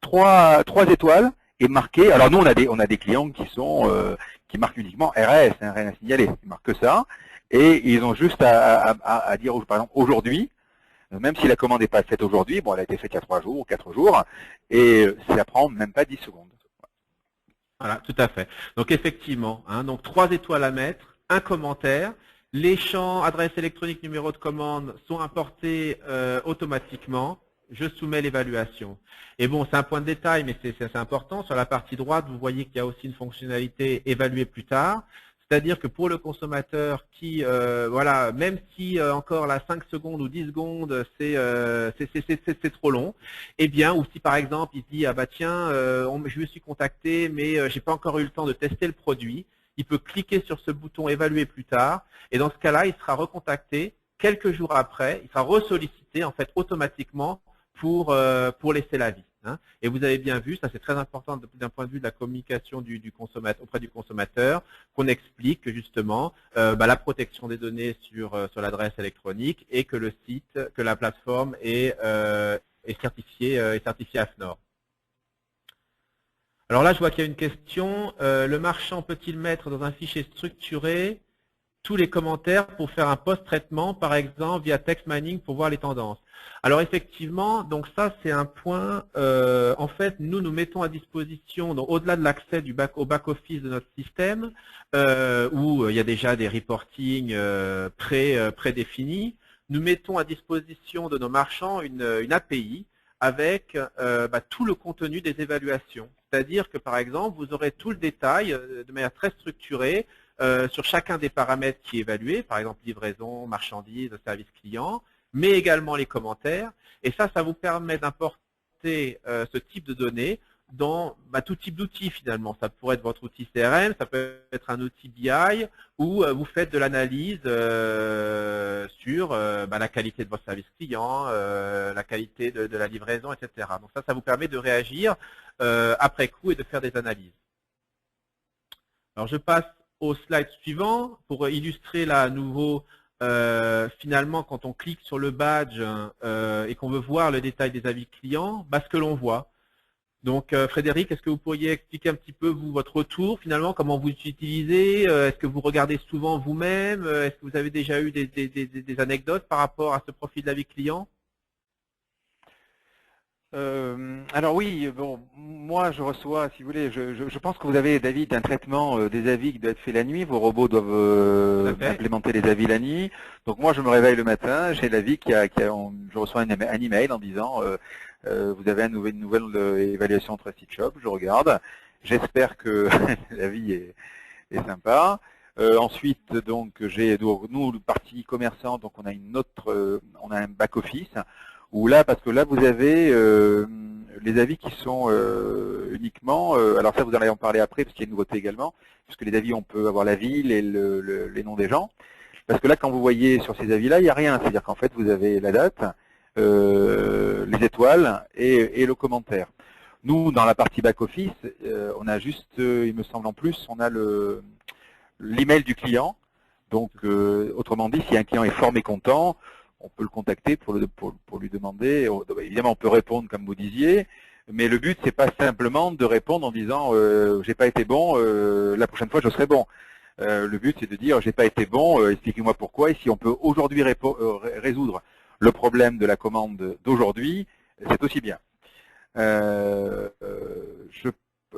3 étoiles et marqué. Alors nous, on a des clients qui marquent uniquement RS, hein, rien à signaler. Ils marquent que ça. Et ils ont juste à dire, par exemple, aujourd'hui, même si la commande n'est pas faite aujourd'hui, bon, elle a été faite il y a 3 jours ou 4 jours, et ça prend même pas 10 secondes. Voilà, tout à fait. Donc effectivement, hein, donc 3 étoiles à mettre, un commentaire. Les champs adresse électronique, numéro de commande sont importés automatiquement. Je soumets l'évaluation. Et bon, c'est un point de détail, mais c'est assez important. Sur la partie droite, vous voyez qu'il y a aussi une fonctionnalité évaluer plus tard. C'est-à-dire que pour le consommateur qui, voilà, même si encore là 5 secondes ou 10 secondes, c'est trop long, eh bien, ou si par exemple il se dit, ah bah tiens, je me suis contacté, mais j'ai pas encore eu le temps de tester le produit, il peut cliquer sur ce bouton évaluer plus tard, et dans ce cas-là, il sera recontacté quelques jours après, il sera ressollicité en fait automatiquement pour laisser l'avis. Hein. Et vous avez bien vu, ça c'est très important d'un point de vue de la communication du consommateur, auprès du consommateur, qu'on explique que justement la protection des données sur l'adresse électronique et que le site, que la plateforme est certifiée AFNOR. Alors là, je vois qu'il y a une question. Le marchand peut-il mettre dans un fichier structuré tous les commentaires pour faire un post-traitement, par exemple via text mining pour voir les tendances? Alors effectivement, donc ça c'est un point, en fait nous mettons à disposition, au-delà de l'accès au back-office de notre système, où il y a déjà des reporting prédéfinis, nous mettons à disposition de nos marchands une API avec tout le contenu des évaluations. C'est-à-dire que par exemple, vous aurez tout le détail de manière très structurée sur chacun des paramètres qui est évalué, par exemple livraison, marchandise, service client, mais également les commentaires. Et ça vous permet d'importer ce type de données dans tout type d'outils finalement. Ça pourrait être votre outil CRM, ça peut être un outil BI, où vous faites de l'analyse sur la qualité de votre service client, la qualité de la livraison, etc. Donc ça vous permet de réagir après coup et de faire des analyses. Alors je passe au slide suivant pour illustrer là à nouveau finalement quand on clique sur le badge et qu'on veut voir le détail des avis clients, ce que l'on voit. Donc Frédéric, est-ce que vous pourriez expliquer un petit peu vous votre retour finalement, comment vous l'utilisez, est-ce que vous regardez souvent vous-même, est-ce que vous avez déjà eu des anecdotes par rapport à ce profil d'avis client? Alors oui, bon, moi je reçois, si vous voulez, je pense que vous avez, David, un traitement des avis qui doit être fait la nuit. Vos robots doivent implémenter les avis la nuit. Donc moi je me réveille le matin, j'ai l'avis je reçois un email en disant vous avez une nouvelle évaluation Trusted Shop. Je regarde, j'espère que l'avis est sympa. Ensuite, donc j'ai nous le parti commerçant, donc on a on a un back office. Ou là, parce que là, vous avez les avis qui sont uniquement, alors ça, vous allez en parler après, parce qu'il y a une nouveauté également, puisque les avis, on peut avoir la ville et les noms des gens. Parce que là, quand vous voyez sur ces avis-là, il n'y a rien. C'est-à-dire qu'en fait, vous avez la date, les étoiles et le commentaire. Nous, dans la partie back-office, on a juste, il me semble en plus, on a l'email du client. Donc, autrement dit, si un client est fort mécontent, on peut le contacter pour lui demander. Évidemment, on peut répondre comme vous disiez, mais le but, c'est pas simplement de répondre en disant j'ai pas été bon, la prochaine fois je serai bon. Le but, c'est de dire j'ai pas été bon, expliquez-moi pourquoi, et si on peut aujourd'hui résoudre le problème de la commande d'aujourd'hui, c'est aussi bien.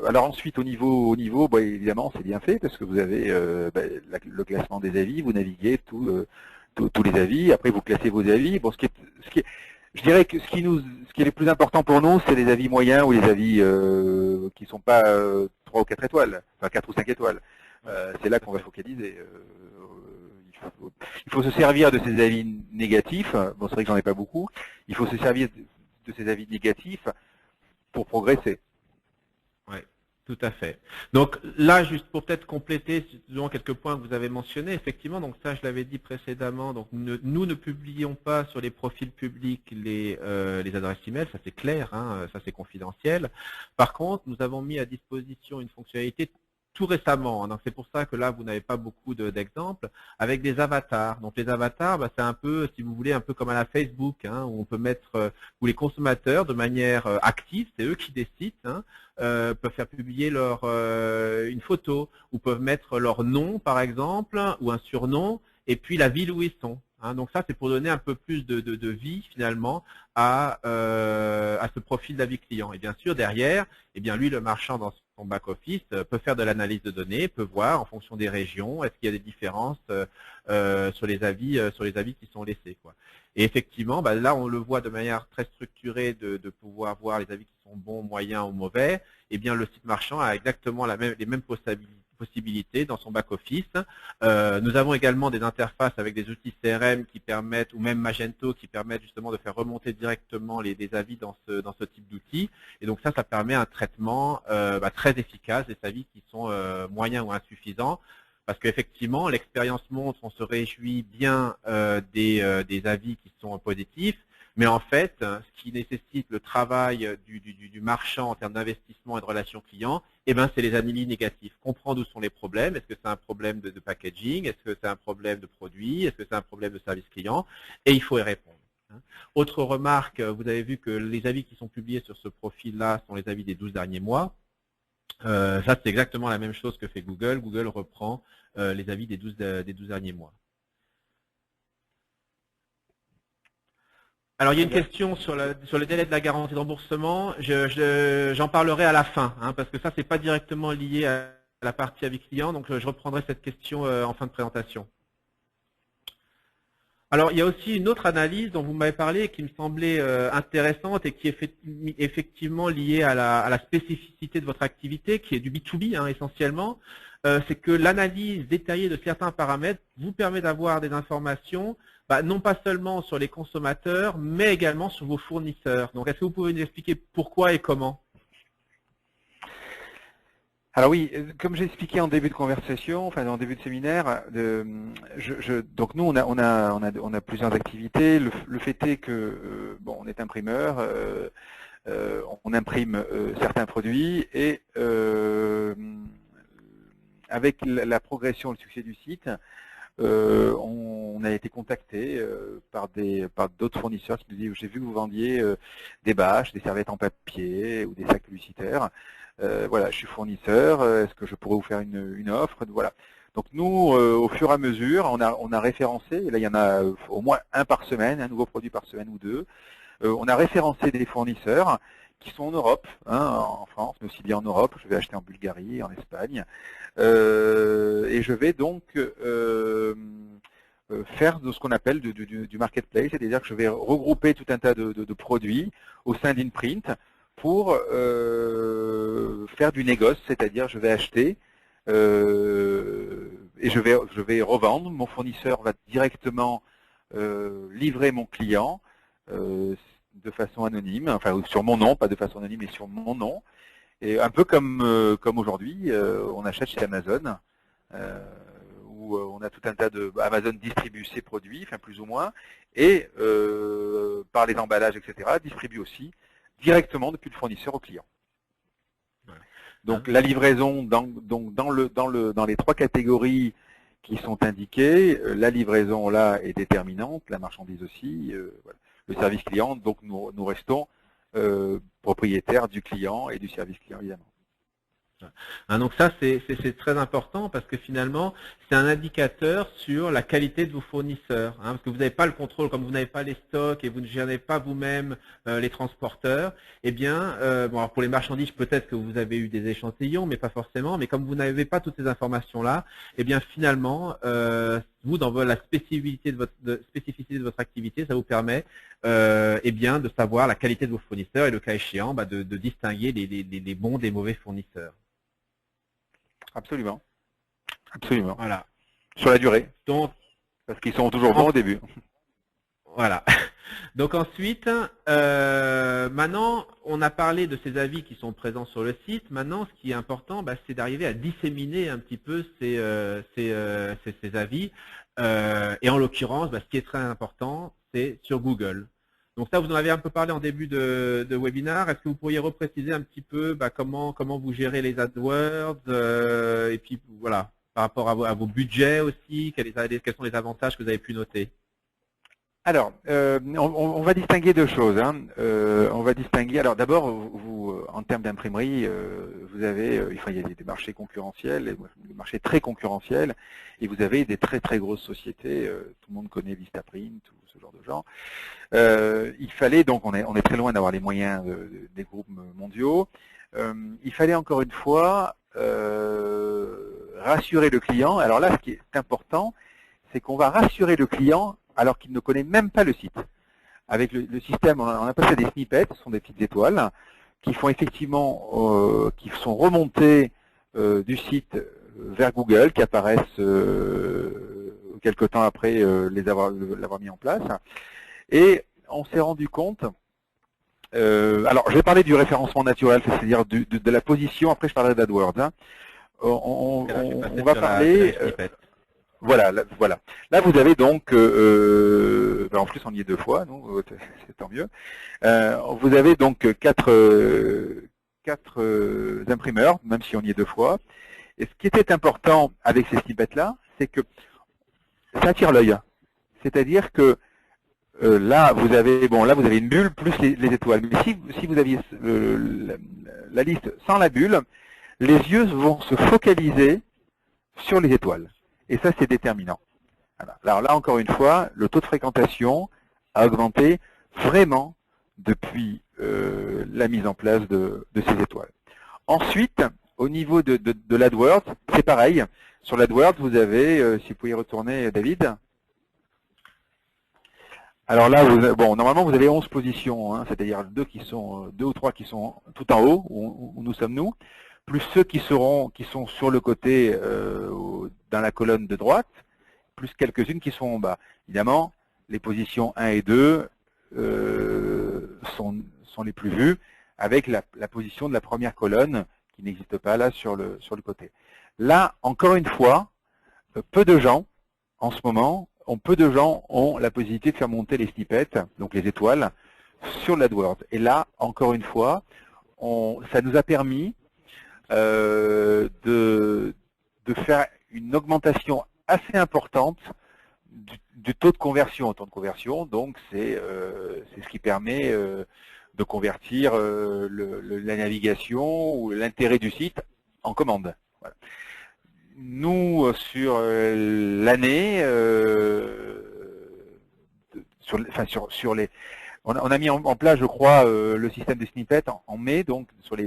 Alors ensuite, au niveau, évidemment, c'est bien fait parce que vous avez le classement des avis, vous naviguez tous les avis, après vous classez vos avis. Bon, je dirais que ce qui est le plus important pour nous, c'est les avis moyens ou les avis qui ne sont pas 3 ou 4 étoiles, enfin 4 ou 5 étoiles. C'est là qu'on va focaliser. Il faut se servir de ces avis négatifs. Bon, c'est vrai que j'en ai pas beaucoup. Il faut se servir de ces avis négatifs pour progresser. Oui, tout à fait. Donc là, juste pour peut-être compléter quelques points que vous avez mentionnés, effectivement, donc ça je l'avais dit précédemment, donc nous ne publions pas sur les profils publics les adresses email, ça c'est clair, hein, ça c'est confidentiel. Par contre, nous avons mis à disposition une fonctionnalité tout récemment, hein, donc c'est pour ça que là vous n'avez pas beaucoup d'exemples, avec des avatars. Donc les avatars, c'est un peu, si vous voulez, un peu comme à la Facebook, hein, où on peut mettre, où les consommateurs, de manière active, c'est eux qui décident, hein, peuvent faire publier une photo, ou peuvent mettre leur nom par exemple, ou un surnom, et puis la ville où ils sont. Hein. Donc ça, c'est pour donner un peu plus de vie finalement à ce profil d'avis client. Et bien sûr, derrière, eh bien lui, le marchand dans son back-office peut faire de l'analyse de données, peut voir en fonction des régions, est-ce qu'il y a des différences sur les avis qui sont laissés, quoi. Et effectivement, là, on le voit de manière très structurée de pouvoir voir les avis qui sont bons, moyens ou mauvais. Eh bien, le site marchand a exactement les mêmes possibilités dans son back-office. Nous avons également des interfaces avec des outils CRM qui permettent, ou même Magento, qui permettent justement de faire remonter directement des avis dans ce type d'outils. Et donc ça permet un traitement très efficace des avis qui sont moyens ou insuffisants. Parce qu'effectivement, l'expérience montre, on se réjouit bien des avis qui sont positifs, mais en fait, ce qui nécessite le travail du marchand en termes d'investissement et de relations clients, c'est les avis négatifs. Comprendre où sont les problèmes. Est-ce que c'est un problème de packaging? Est-ce que c'est un problème de produit? Est-ce que c'est un problème de service client? Et il faut y répondre. Autre remarque, vous avez vu que les avis qui sont publiés sur ce profil-là sont les avis des 12 derniers mois. Ça, c'est exactement la même chose que fait Google. Google reprend les avis des 12 derniers mois. Alors, il y a une question sur le délai de la garantie de remboursement. J'en parlerai à la fin, parce que ça, c'est pas directement lié à la partie avis client. Donc, je reprendrai cette question en fin de présentation. Alors, il y a aussi une autre analyse dont vous m'avez parlé et qui me semblait intéressante et qui est effectivement liée à la spécificité de votre activité, qui est du B2B essentiellement. C'est que l'analyse détaillée de certains paramètres vous permet d'avoir des informations, non pas seulement sur les consommateurs, mais également sur vos fournisseurs. Donc, est-ce que vous pouvez nous expliquer pourquoi et comment? Alors oui, comme j'ai expliqué en début de conversation, enfin en début de séminaire, donc nous on a plusieurs activités. Le fait est que on est imprimeur, on imprime certains produits et avec la progression, le succès du site, on a été contacté par d'autres fournisseurs qui nous disent: j'ai vu que vous vendiez des bâches, des serviettes en papier ou des sacs publicitaires. Voilà, je suis fournisseur, est-ce que je pourrais vous faire une offre? Voilà. Donc nous, au fur et à mesure, on a référencé, et là il y en a au moins un par semaine, un nouveau produit par semaine ou deux. On a référencé des fournisseurs qui sont en Europe, en France, mais aussi bien en Europe. Je vais acheter en Bulgarie, en Espagne, et je vais donc faire de ce qu'on appelle du marketplace, c'est-à-dire que je vais regrouper tout un tas de produits au sein d'InPrint pour faire du négoce, c'est-à-dire je vais acheter et je vais revendre. Mon fournisseur va directement livrer mon client de façon anonyme, enfin sur mon nom, pas de façon anonyme, mais sur mon nom. Et un peu comme aujourd'hui, on achète chez Amazon, où on a tout un tas de... Amazon distribue ses produits, enfin plus ou moins, et par les emballages, etc., distribue aussi directement depuis le fournisseur au client. Donc la livraison, dans les trois catégories qui sont indiquées, la livraison là est déterminante, la marchandise aussi, voilà. Le service client, donc nous restons propriétaires du client et du service client évidemment. Donc ça, c'est très important parce que finalement, c'est un indicateur sur la qualité de vos fournisseurs. Parce que vous n'avez pas le contrôle, comme vous n'avez pas les stocks et vous ne gérez pas vous-même les transporteurs, eh bien, alors pour les marchandises, peut-être que vous avez eu des échantillons, mais pas forcément. Mais comme vous n'avez pas toutes ces informations-là, eh bien, finalement, vous, dans la spécificité de votre activité, ça vous permet eh bien, de savoir la qualité de vos fournisseurs et le cas échéant, de distinguer les bons des mauvais fournisseurs. Absolument. Absolument. Voilà. Sur la durée. Donc, parce qu'ils sont toujours bons au début. Voilà. Donc ensuite, maintenant, on a parlé de ces avis qui sont présents sur le site. Maintenant, ce qui est important, c'est d'arriver à disséminer un petit peu ces avis. Et en l'occurrence, ce qui est très important, c'est sur Google. Donc ça, vous en avez un peu parlé en début de webinaire. Est-ce que vous pourriez repréciser un petit peu comment vous gérez les AdWords et puis voilà, par rapport à vos budgets aussi, quels sont les avantages que vous avez pu noter? Alors, on va distinguer deux choses. On va distinguer. Alors d'abord, vous, en termes d'imprimerie, vous avez, il y a des marchés concurrentiels, des marchés très concurrentiels, et vous avez des très très grosses sociétés. Tout le monde connaît Vistaprint, tout ce genre de gens. Il fallait donc, on est très loin d'avoir les moyens des groupes mondiaux. Il fallait encore une fois rassurer le client. Alors là, ce qui est important, c'est qu'on va rassurer le client alors qu'il ne connaît même pas le site. Avec le système, on appelle ça des snippets, ce sont des petites étoiles, qui font effectivement, qui sont remontées du site vers Google, qui apparaissent quelque temps après l'avoir mis en place. Et on s'est rendu compte, alors je vais parler du référencement naturel, c'est-à-dire de la position, après je parlerai d'AdWords. Hein. On va parler... Voilà, voilà. Là, vous avez donc, en plus on y est 2 fois, c'est tant mieux. Vous avez donc quatre imprimeurs, même si on y est 2 fois. Et ce qui était important avec ces snippets-là, c'est que ça attire l'œil. C'est-à-dire que là, vous avez une bulle plus les étoiles. Mais si vous aviez la liste sans la bulle, les yeux vont se focaliser sur les étoiles. Et ça, c'est déterminant. Voilà. Alors là, encore une fois, le taux de fréquentation a augmenté vraiment depuis la mise en place de ces étoiles. Ensuite, au niveau de l'AdWords, c'est pareil. Sur l'AdWords, vous avez, si vous pouvez y retourner, David. Alors là, normalement, vous avez 11 positions, hein, c'est-à-dire 2 ou 3 qui sont tout en haut, où nous sommes nous, plus ceux qui sont sur le côté, dans la colonne de droite, plus quelques-unes qui sont en bas. Évidemment, les positions 1 et 2 sont les plus vues, avec la position de la première colonne, qui n'existe pas là sur le côté. Là, encore une fois, peu de gens, en ce moment, ont la possibilité de faire monter les snippets, donc les étoiles, sur l'AdWords. Et là, encore une fois, ça nous a permis de faire une augmentation assez importante du taux de conversion. Le taux de conversion, donc, c'est ce qui permet de convertir la navigation ou l'intérêt du site en commande. Voilà. Nous, sur l'année, on a mis en place, je crois, le système de snippets en mai, donc sur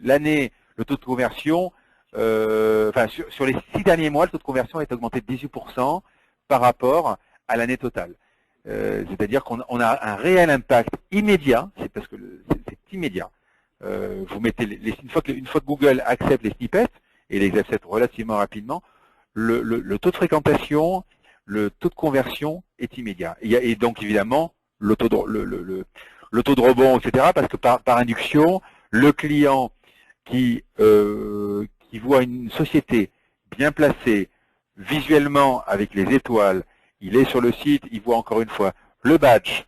l'année, le taux de conversion, sur les 6 derniers mois, le taux de conversion est augmenté de 18% par rapport à l'année totale. C'est-à-dire qu'on a un réel impact immédiat, c'est parce que c'est immédiat. Vous mettez une fois que Google accepte les snippets, et les accepte relativement rapidement, le taux de fréquentation, le taux de conversion est immédiat. Et donc évidemment, le taux de rebond, etc., parce que par induction, le client qui voit une société bien placée, visuellement avec les étoiles, il est sur le site, il voit encore une fois le badge.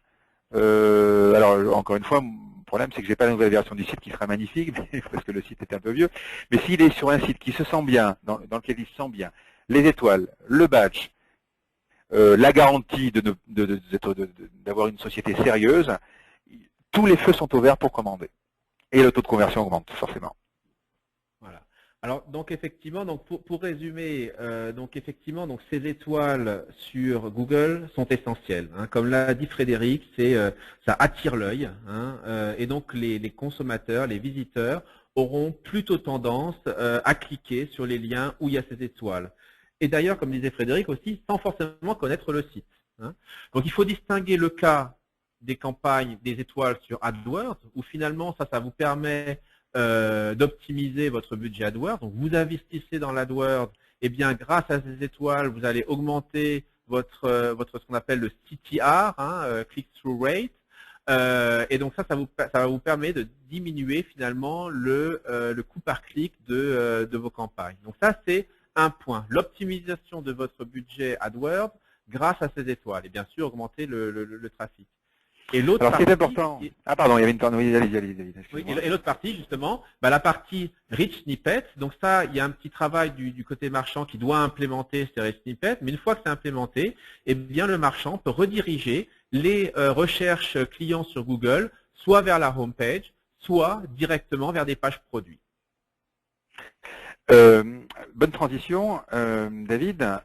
Alors encore une fois, le problème, c'est que je n'ai pas la nouvelle version du site qui sera magnifique, parce que le site est un peu vieux. Mais s'il est sur un site qui se sent bien, dans lequel il se sent bien, les étoiles, le badge, la garantie d'avoir une société sérieuse, tous les feux sont ouverts pour commander. Et le taux de conversion augmente, forcément. Voilà. Alors, donc effectivement, pour résumer, donc ces étoiles sur Google sont essentielles. Hein. Comme l'a dit Frédéric, ça attire l'œil, hein, et donc les consommateurs, les visiteurs auront plutôt tendance à cliquer sur les liens où il y a ces étoiles. Et d'ailleurs, comme disait Frédéric aussi, sans forcément connaître le site. Hein. Donc il faut distinguer le cas des campagnes des étoiles sur AdWords, où finalement ça vous permet d'optimiser votre budget AdWords. Donc vous investissez dans l'AdWords, et bien grâce à ces étoiles, vous allez augmenter ce qu'on appelle le CTR, hein, click-through rate, et donc ça va vous permettre de diminuer finalement le coût par clic de vos campagnes. Donc ça c'est un point, l'optimisation de votre budget AdWords grâce à ces étoiles, et bien sûr augmenter le trafic. Et l'autre partie, important. Ah pardon, il y avait une partie. Oui, allez. Oui, et l'autre partie, justement, la partie Rich Snippet. Donc ça, il y a un petit travail du côté marchand qui doit implémenter ces Rich Snippets. Mais une fois que c'est implémenté, eh bien le marchand peut rediriger les recherches clients sur Google, soit vers la home page, soit directement vers des pages produits. Bonne transition, David.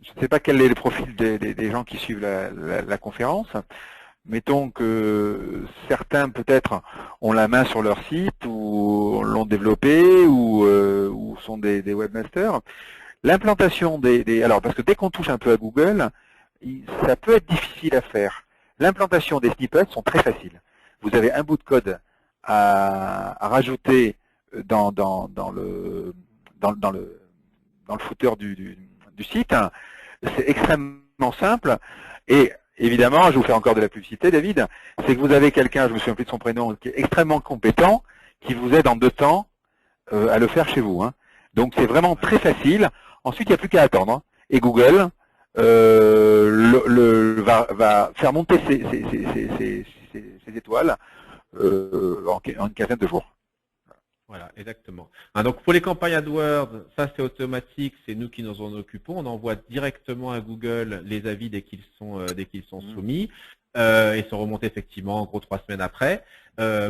Je ne sais pas quel est le profil des gens qui suivent la conférence. Mettons que certains peut-être ont la main sur leur site ou l'ont développé ou sont des webmasters. L'implantation alors parce que dès qu'on touche un peu à Google, ça peut être difficile à faire. L'implantation des snippets sont très faciles. Vous avez un bout de code à rajouter dans dans le footer du site. C'est extrêmement simple. Et évidemment, je vais vous faire encore de la publicité, David, c'est que vous avez quelqu'un, je ne me souviens plus de son prénom, qui est extrêmement compétent, qui vous aide en 2 temps à le faire chez vous. Hein. Donc c'est vraiment très facile. Ensuite, il n'y a plus qu'à attendre. Hein. Et Google va faire monter ses étoiles en une quinzaine de jours. Voilà, exactement. Donc pour les campagnes AdWords, ça c'est automatique, c'est nous qui nous en occupons. On envoie directement à Google les avis dès qu'ils sont soumis et sont remontés effectivement en gros 3 semaines après.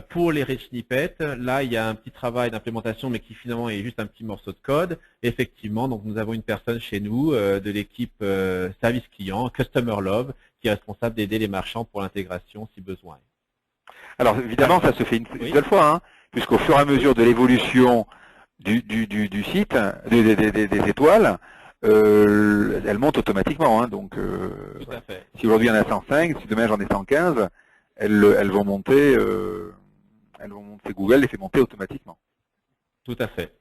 Pour les rich snippets, là il y a un petit travail d'implémentation, mais qui finalement est juste un petit morceau de code. Effectivement, donc nous avons une personne chez nous de l'équipe service client, Customer Love, qui est responsable d'aider les marchands pour l'intégration si besoin. Alors évidemment, ça se fait une seule fois, hein, puisqu'au fur et à mesure de l'évolution du site, des étoiles, elles montent automatiquement. Hein, donc, tout à fait. Si aujourd'hui il y en a 105, si demain j'en ai 115, elles vont monter, Google les fait monter automatiquement. Tout à fait.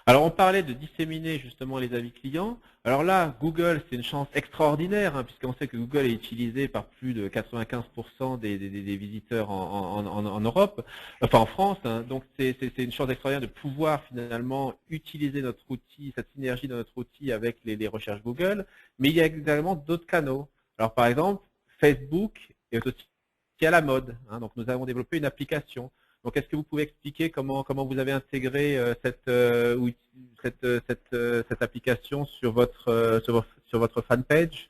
Alors on parlait de disséminer justement les avis clients. Alors là, Google, c'est une chance extraordinaire, hein, puisqu'on sait que Google est utilisé par plus de 95% des visiteurs en Europe, enfin en France. Hein. Donc c'est une chance extraordinaire de pouvoir finalement utiliser notre outil, cette synergie de notre outil avec les recherches Google. Mais il y a également d'autres canaux. Alors par exemple, Facebook est aussi à la mode. Hein. Donc nous avons développé une application. Donc, est-ce que vous pouvez expliquer comment vous avez intégré cette application sur votre fanpage?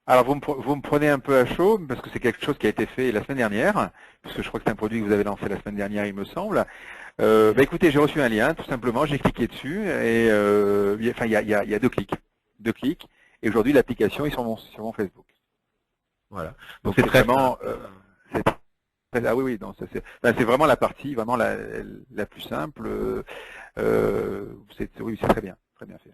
Alors, vous me prenez un peu à chaud, parce que c'est quelque chose qui a été fait la semaine dernière, puisque je crois que c'est un produit que vous avez lancé la semaine dernière, il me semble. Écoutez, j'ai reçu un lien, tout simplement, j'ai cliqué dessus, et il y a 2 clics. 2 clics, et aujourd'hui, l'application est sur mon Facebook. Voilà. Donc, c'est vraiment... Ah oui, c'est vraiment la partie vraiment la plus simple. Oui, c'est très bien fait.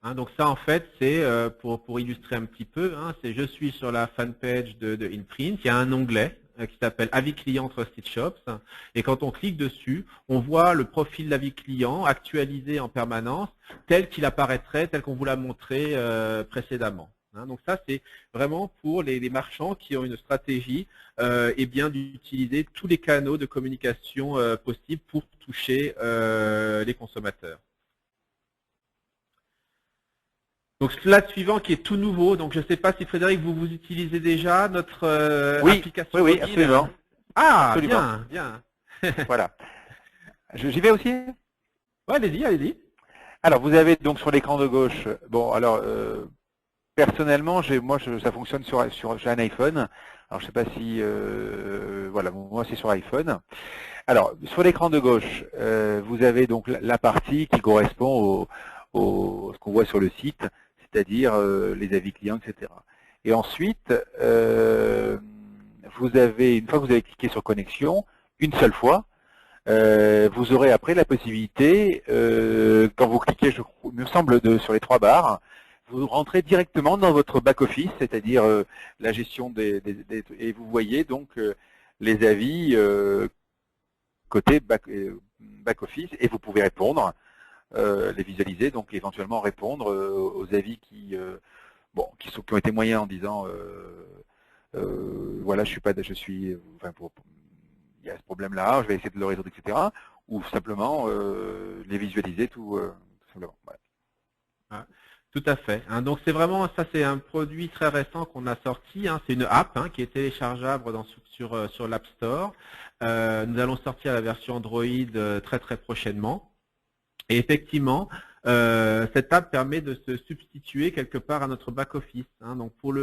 Hein, donc ça, en fait, c'est pour illustrer un petit peu. Hein, c'est je suis sur la fanpage de InPrint. Il y a un onglet qui s'appelle Avis client Trusted Shops. Et quand on clique dessus, on voit le profil d'avis client actualisé en permanence, tel qu'il apparaîtrait, tel qu'on vous l'a montré précédemment. Hein, donc ça, c'est vraiment pour les marchands qui ont une stratégie et bien d'utiliser tous les canaux de communication possibles pour toucher les consommateurs. Donc slide suivant qui est tout nouveau. Donc je ne sais pas si Frédéric, vous utilisez déjà notre application oui, mobile. Absolument. Ah, absolument. Bien. Voilà. J'y vais aussi? Ouais, allez-y. Alors vous avez donc sur l'écran de gauche, bon alors personnellement, ça fonctionne j'ai un iPhone. Alors je sais pas si voilà, moi c'est sur iPhone. Alors sur l'écran de gauche, vous avez donc la partie qui correspond ce qu'on voit sur le site, c'est-à-dire les avis clients, etc. Et ensuite, vous avez, une fois que vous avez cliqué sur connexion, une seule fois, vous aurez après la possibilité, quand vous cliquez, il me semble, sur les 3 barres, vous rentrez directement dans votre back-office, c'est-à-dire la gestion et vous voyez donc les avis côté back-office et vous pouvez répondre, les visualiser, donc éventuellement répondre aux avis qui ont été moyens en disant voilà, il y a ce problème-là, je vais essayer de le résoudre, etc. Ou simplement les visualiser tout simplement. Voilà. Ah, tout à fait. Hein, donc c'est vraiment, ça c'est un produit très récent qu'on a sorti. Hein, c'est une app qui est téléchargeable sur l'App Store. Nous allons sortir la version Android très très prochainement. Et effectivement, cette app permet de se substituer quelque part à notre back-office. Hein. Donc pour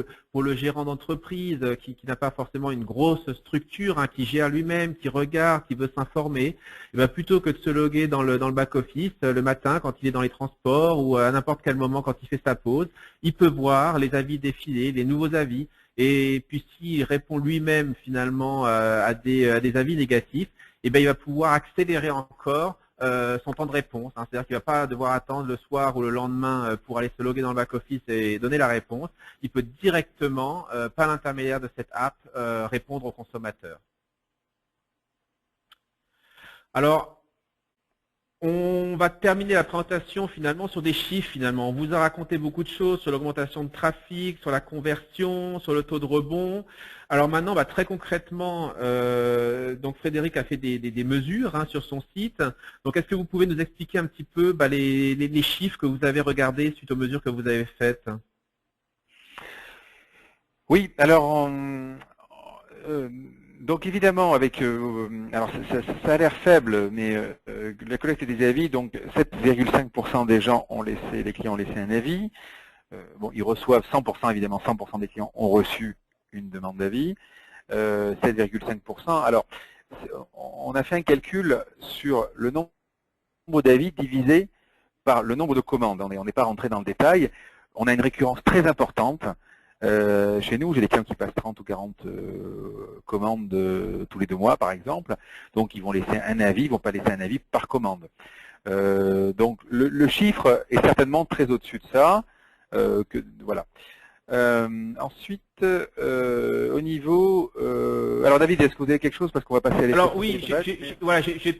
le gérant d'entreprise qui n'a pas forcément une grosse structure, qui gère lui-même, qui regarde, qui veut s'informer, plutôt que de se loguer dans le back-office le matin quand il est dans les transports ou à n'importe quel moment quand il fait sa pause, il peut voir les avis défiler, les nouveaux avis. Et puis s'il répond lui-même finalement à des avis négatifs, il va pouvoir accélérer encore son temps de réponse. Hein. C'est-à-dire qu'il ne va pas devoir attendre le soir ou le lendemain pour aller se loguer dans le back-office et donner la réponse. Il peut directement, par l'intermédiaire de cette app, répondre aux consommateurs. Alors, On va terminer la présentation finalement sur des chiffres finalement. On vous a raconté beaucoup de choses sur l'augmentation de trafic, sur la conversion, sur le taux de rebond. Alors maintenant, très concrètement, donc Frédéric a fait des mesures sur son site. Donc est-ce que vous pouvez nous expliquer un petit peu les chiffres que vous avez regardés suite aux mesures que vous avez faites? Oui, alors donc évidemment avec alors ça a l'air faible, mais la collecte des avis, donc 7,5% des gens ont laissé, les clients ont laissé un avis. Bon, ils reçoivent 100%, évidemment 100% des clients ont reçu une demande d'avis. 7,5%. Alors, on a fait un calcul sur le nombre d'avis divisé par le nombre de commandes. On n'est pas rentré dans le détail. On a une récurrence très importante. Chez nous, j'ai des clients qui passent 30 ou 40 commandes tous les 2 mois, par exemple. Donc, ils vont laisser un avis, ils ne vont pas laisser un avis par commande. Donc, le chiffre est certainement très au-dessus de ça. Voilà. Ensuite, au niveau... alors David, est-ce que vous avez quelque chose parce qu'on va passer à l'effet? Alors oui,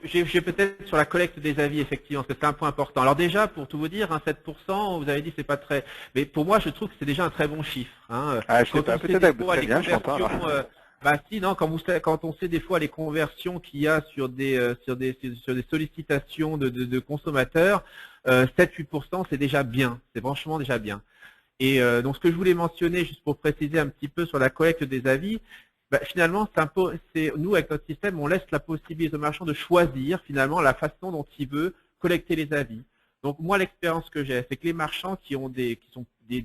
j'ai peut-être sur la collecte des avis, effectivement, parce que c'est un point important. Alors déjà, pour tout vous dire, 7%, vous avez dit c'est pas très... Mais pour moi, je trouve que c'est déjà un très bon chiffre. Ah, je sais pas, peut-être très bien, je m'entends. Si, non, quand on sait des fois les conversions qu'il y a sur des sollicitations de consommateurs, 7-8%, c'est déjà bien, c'est franchement déjà bien. Et donc ce que je voulais mentionner, juste pour préciser un petit peu sur la collecte des avis, finalement, nous, avec notre système, on laisse la possibilité au marchand de choisir finalement la façon dont il veut collecter les avis. Donc moi, l'expérience que j'ai, c'est que les marchands qui sont des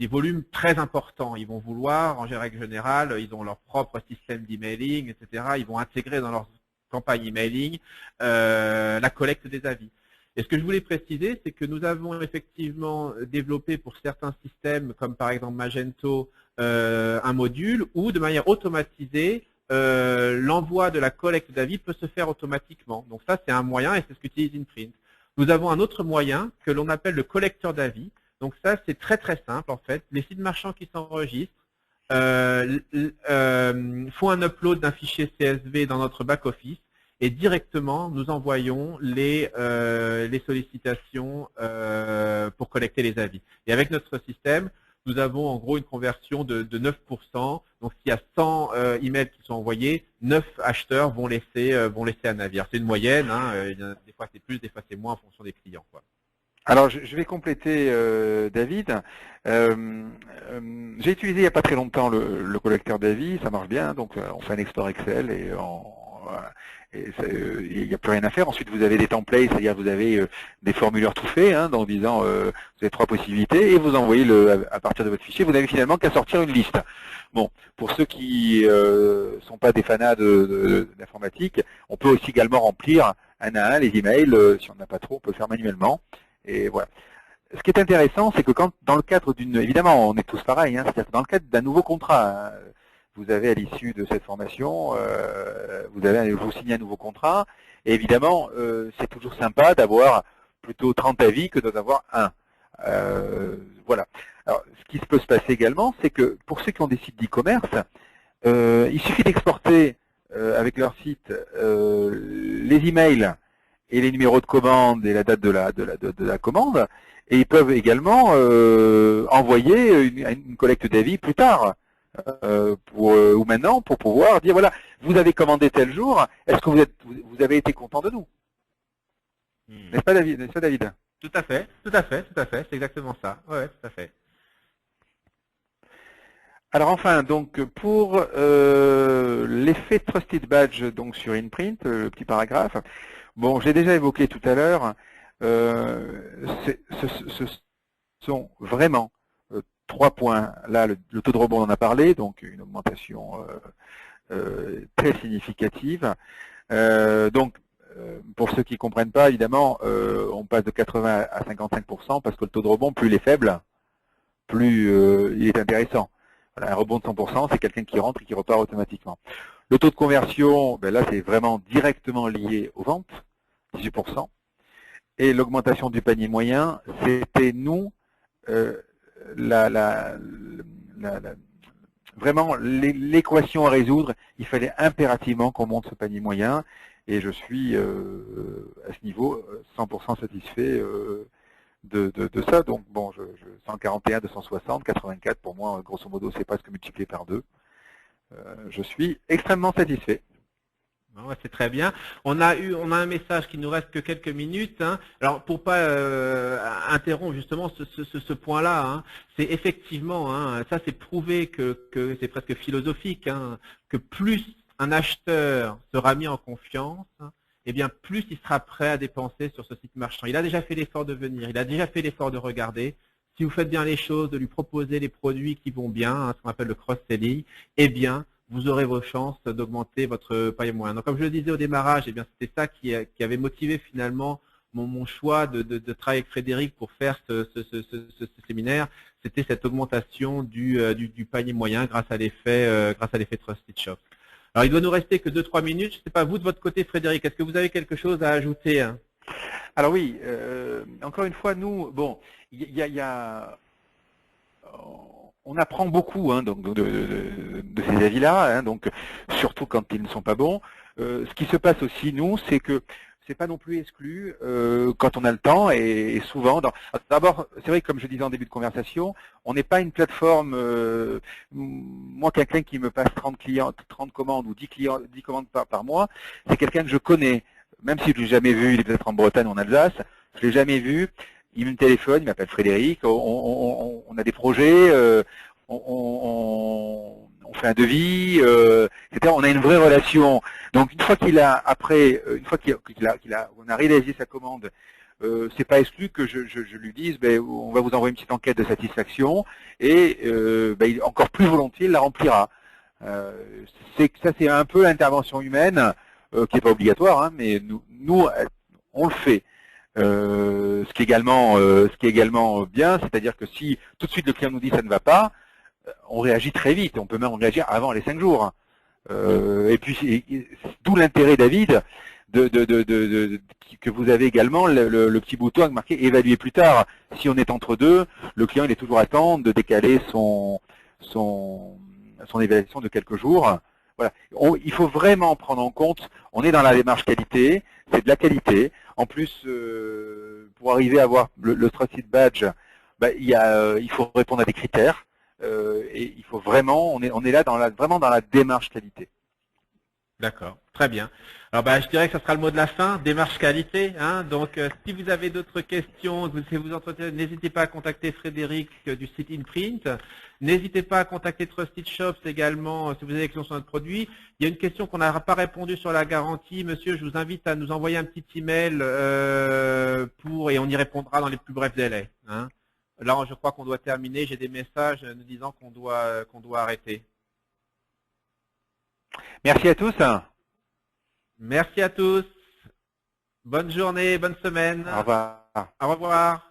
volumes très importants, ils vont vouloir, en règle générale, ils ont leur propre système d'emailing, etc. Ils vont intégrer dans leur campagne emailing la collecte des avis. Et ce que je voulais préciser, c'est que nous avons effectivement développé pour certains systèmes, comme par exemple Magento, un module où, de manière automatisée, l'envoi de la collecte d'avis peut se faire automatiquement. Donc ça, c'est un moyen et c'est ce qu'utilise InPrint. Nous avons un autre moyen que l'on appelle le collecteur d'avis. Donc ça, c'est très très simple en fait. Les sites marchands qui s'enregistrent font un upload d'un fichier CSV dans notre back-office et directement, nous envoyons les sollicitations pour collecter les avis. Et avec notre système, nous avons en gros une conversion de 9%. Donc, s'il y a 100 emails qui sont envoyés, 9 acheteurs vont laisser un avis. C'est une moyenne. Des fois, c'est plus, des fois, c'est moins en fonction des clients, quoi. Alors, je vais compléter David. J'ai utilisé il n'y a pas très longtemps le collecteur d'avis, ça marche bien. Donc, on fait un export Excel et il n'y a plus rien à faire. Ensuite, vous avez des templates, c'est-à-dire vous avez des formulaires tout faits, en disant vous avez 3 possibilités et vous envoyez à partir de votre fichier. Vous n'avez finalement qu'à sortir une liste. Bon, pour ceux qui sont pas des fanats d'informatique, on peut aussi également remplir un à un les emails. Si on n'a pas trop, on peut le faire manuellement. Et voilà. Ce qui est intéressant, c'est que dans le cadre évidemment, on est tous pareils, c'est-à-dire que dans le cadre d'un nouveau contrat, vous avez à l'issue de cette formation, vous signez un nouveau contrat, et évidemment, c'est toujours sympa d'avoir plutôt 30 avis que d'en avoir un. Voilà. Alors, ce qui peut se passer également, c'est que pour ceux qui ont des sites d'e-commerce, il suffit d'exporter avec leur site les emails et les numéros de commande et la date de la commande, et ils peuvent également envoyer une collecte d'avis plus tard, ou maintenant, pour pouvoir dire, voilà, vous avez commandé tel jour, est-ce que vous avez été content de nous? N'est-ce pas, David? Tout à fait, c'est exactement ça. Ouais, tout à fait. Alors enfin, donc pour l'effet Trusted Badge donc sur InPrint, le petit paragraphe, bon, j'ai déjà évoqué tout à l'heure, ce sont vraiment 3 points. Là, le taux de rebond, on en a parlé, donc une augmentation très significative. Donc, pour ceux qui ne comprennent pas, évidemment, on passe de 80 à 55% parce que le taux de rebond, plus il est faible, plus il est intéressant. Voilà, un rebond de 100%, c'est quelqu'un qui rentre et qui repart automatiquement. Le taux de conversion, là, c'est vraiment directement lié aux ventes, 18%. Et l'augmentation du panier moyen, c'était nous, vraiment l'équation à résoudre. Il fallait impérativement qu'on monte ce panier moyen. et je suis à ce niveau 100% satisfait de ça. Donc bon, 141, 260, 84 pour moi, grosso modo, c'est presque multiplié par 2. Je suis extrêmement satisfait. Ouais, c'est très bien. On a un message qui nous reste que quelques minutes, hein. Alors pour pas interrompre justement ce point-là, hein, c'est effectivement, hein, ça c'est prouvé que c'est presque philosophique, hein, que plus un acheteur sera mis en confiance, hein, eh bien plus il sera prêt à dépenser sur ce site marchand. Il a déjà fait l'effort de venir, il a déjà fait l'effort de regarder. Si vous faites bien les choses, de lui proposer les produits qui vont bien, hein, ce qu'on appelle le cross-selling, eh bien vous aurez vos chances d'augmenter votre panier moyen. Donc, comme je le disais au démarrage, eh bien, c'était ça qui avait motivé finalement mon choix de travailler avec Frédéric pour faire ce séminaire. C'était cette augmentation du panier moyen grâce à l'effet Trusted Shop. Alors, il doit nous rester que 2-3 minutes. Je ne sais pas, vous de votre côté, Frédéric, est-ce que vous avez quelque chose à ajouter, hein? Alors oui, encore une fois, nous, bon, on apprend beaucoup, hein, donc, de ces avis-là, hein, donc surtout quand ils ne sont pas bons. Ce qui se passe aussi, nous, c'est que c'est pas non plus exclu quand on a le temps et souvent. D'abord, c'est vrai que comme je disais en début de conversation, on n'est pas une plateforme. Moi, quelqu'un qui me passe 30 commandes ou 10 commandes par mois, c'est quelqu'un que je connais, même si je l'ai jamais vu. Il est peut-être en Bretagne ou en Alsace, je l'ai jamais vu. Il me téléphone, il m'appelle Frédéric, on a des projets, on fait un devis, etc. On a une vraie relation. Donc une fois qu'on a réalisé sa commande, c'est pas exclu que je lui dise, on va vous envoyer une petite enquête de satisfaction et encore plus volontiers il la remplira. Ça c'est un peu l'intervention humaine qui n'est pas obligatoire, hein, mais nous on le fait. Ce qui est également bien, c'est-à-dire que si tout de suite le client nous dit ça ne va pas, on réagit très vite, on peut même réagir avant les 5 jours. Et puis d'où l'intérêt, David, que vous avez également le petit bouton marqué évaluer plus tard. Si on est entre deux, le client il est toujours à temps de décaler son évaluation de quelques jours. Voilà. Il faut vraiment prendre en compte, on est dans la démarche qualité, c'est de la qualité. En plus, pour arriver à avoir le Trusted Badge, il faut répondre à des critères. Et il faut vraiment, on est là vraiment dans la démarche qualité. D'accord, très bien. Alors je dirais que ça sera le mot de la fin, démarche qualité, hein. Donc si vous avez d'autres questions, si vous entretenez, n'hésitez pas à contacter Frédéric du site InPrint. N'hésitez pas à contacter Trusted Shops également si vous avez des questions sur notre produit. Il y a une question qu'on n'a pas répondu sur la garantie. Monsieur, je vous invite à nous envoyer un petit email et on y répondra dans les plus brefs délais, hein. Là, je crois qu'on doit terminer. J'ai des messages nous disant qu'on doit arrêter. Merci à tous. Merci à tous. Bonne journée, bonne semaine. Au revoir. Au revoir.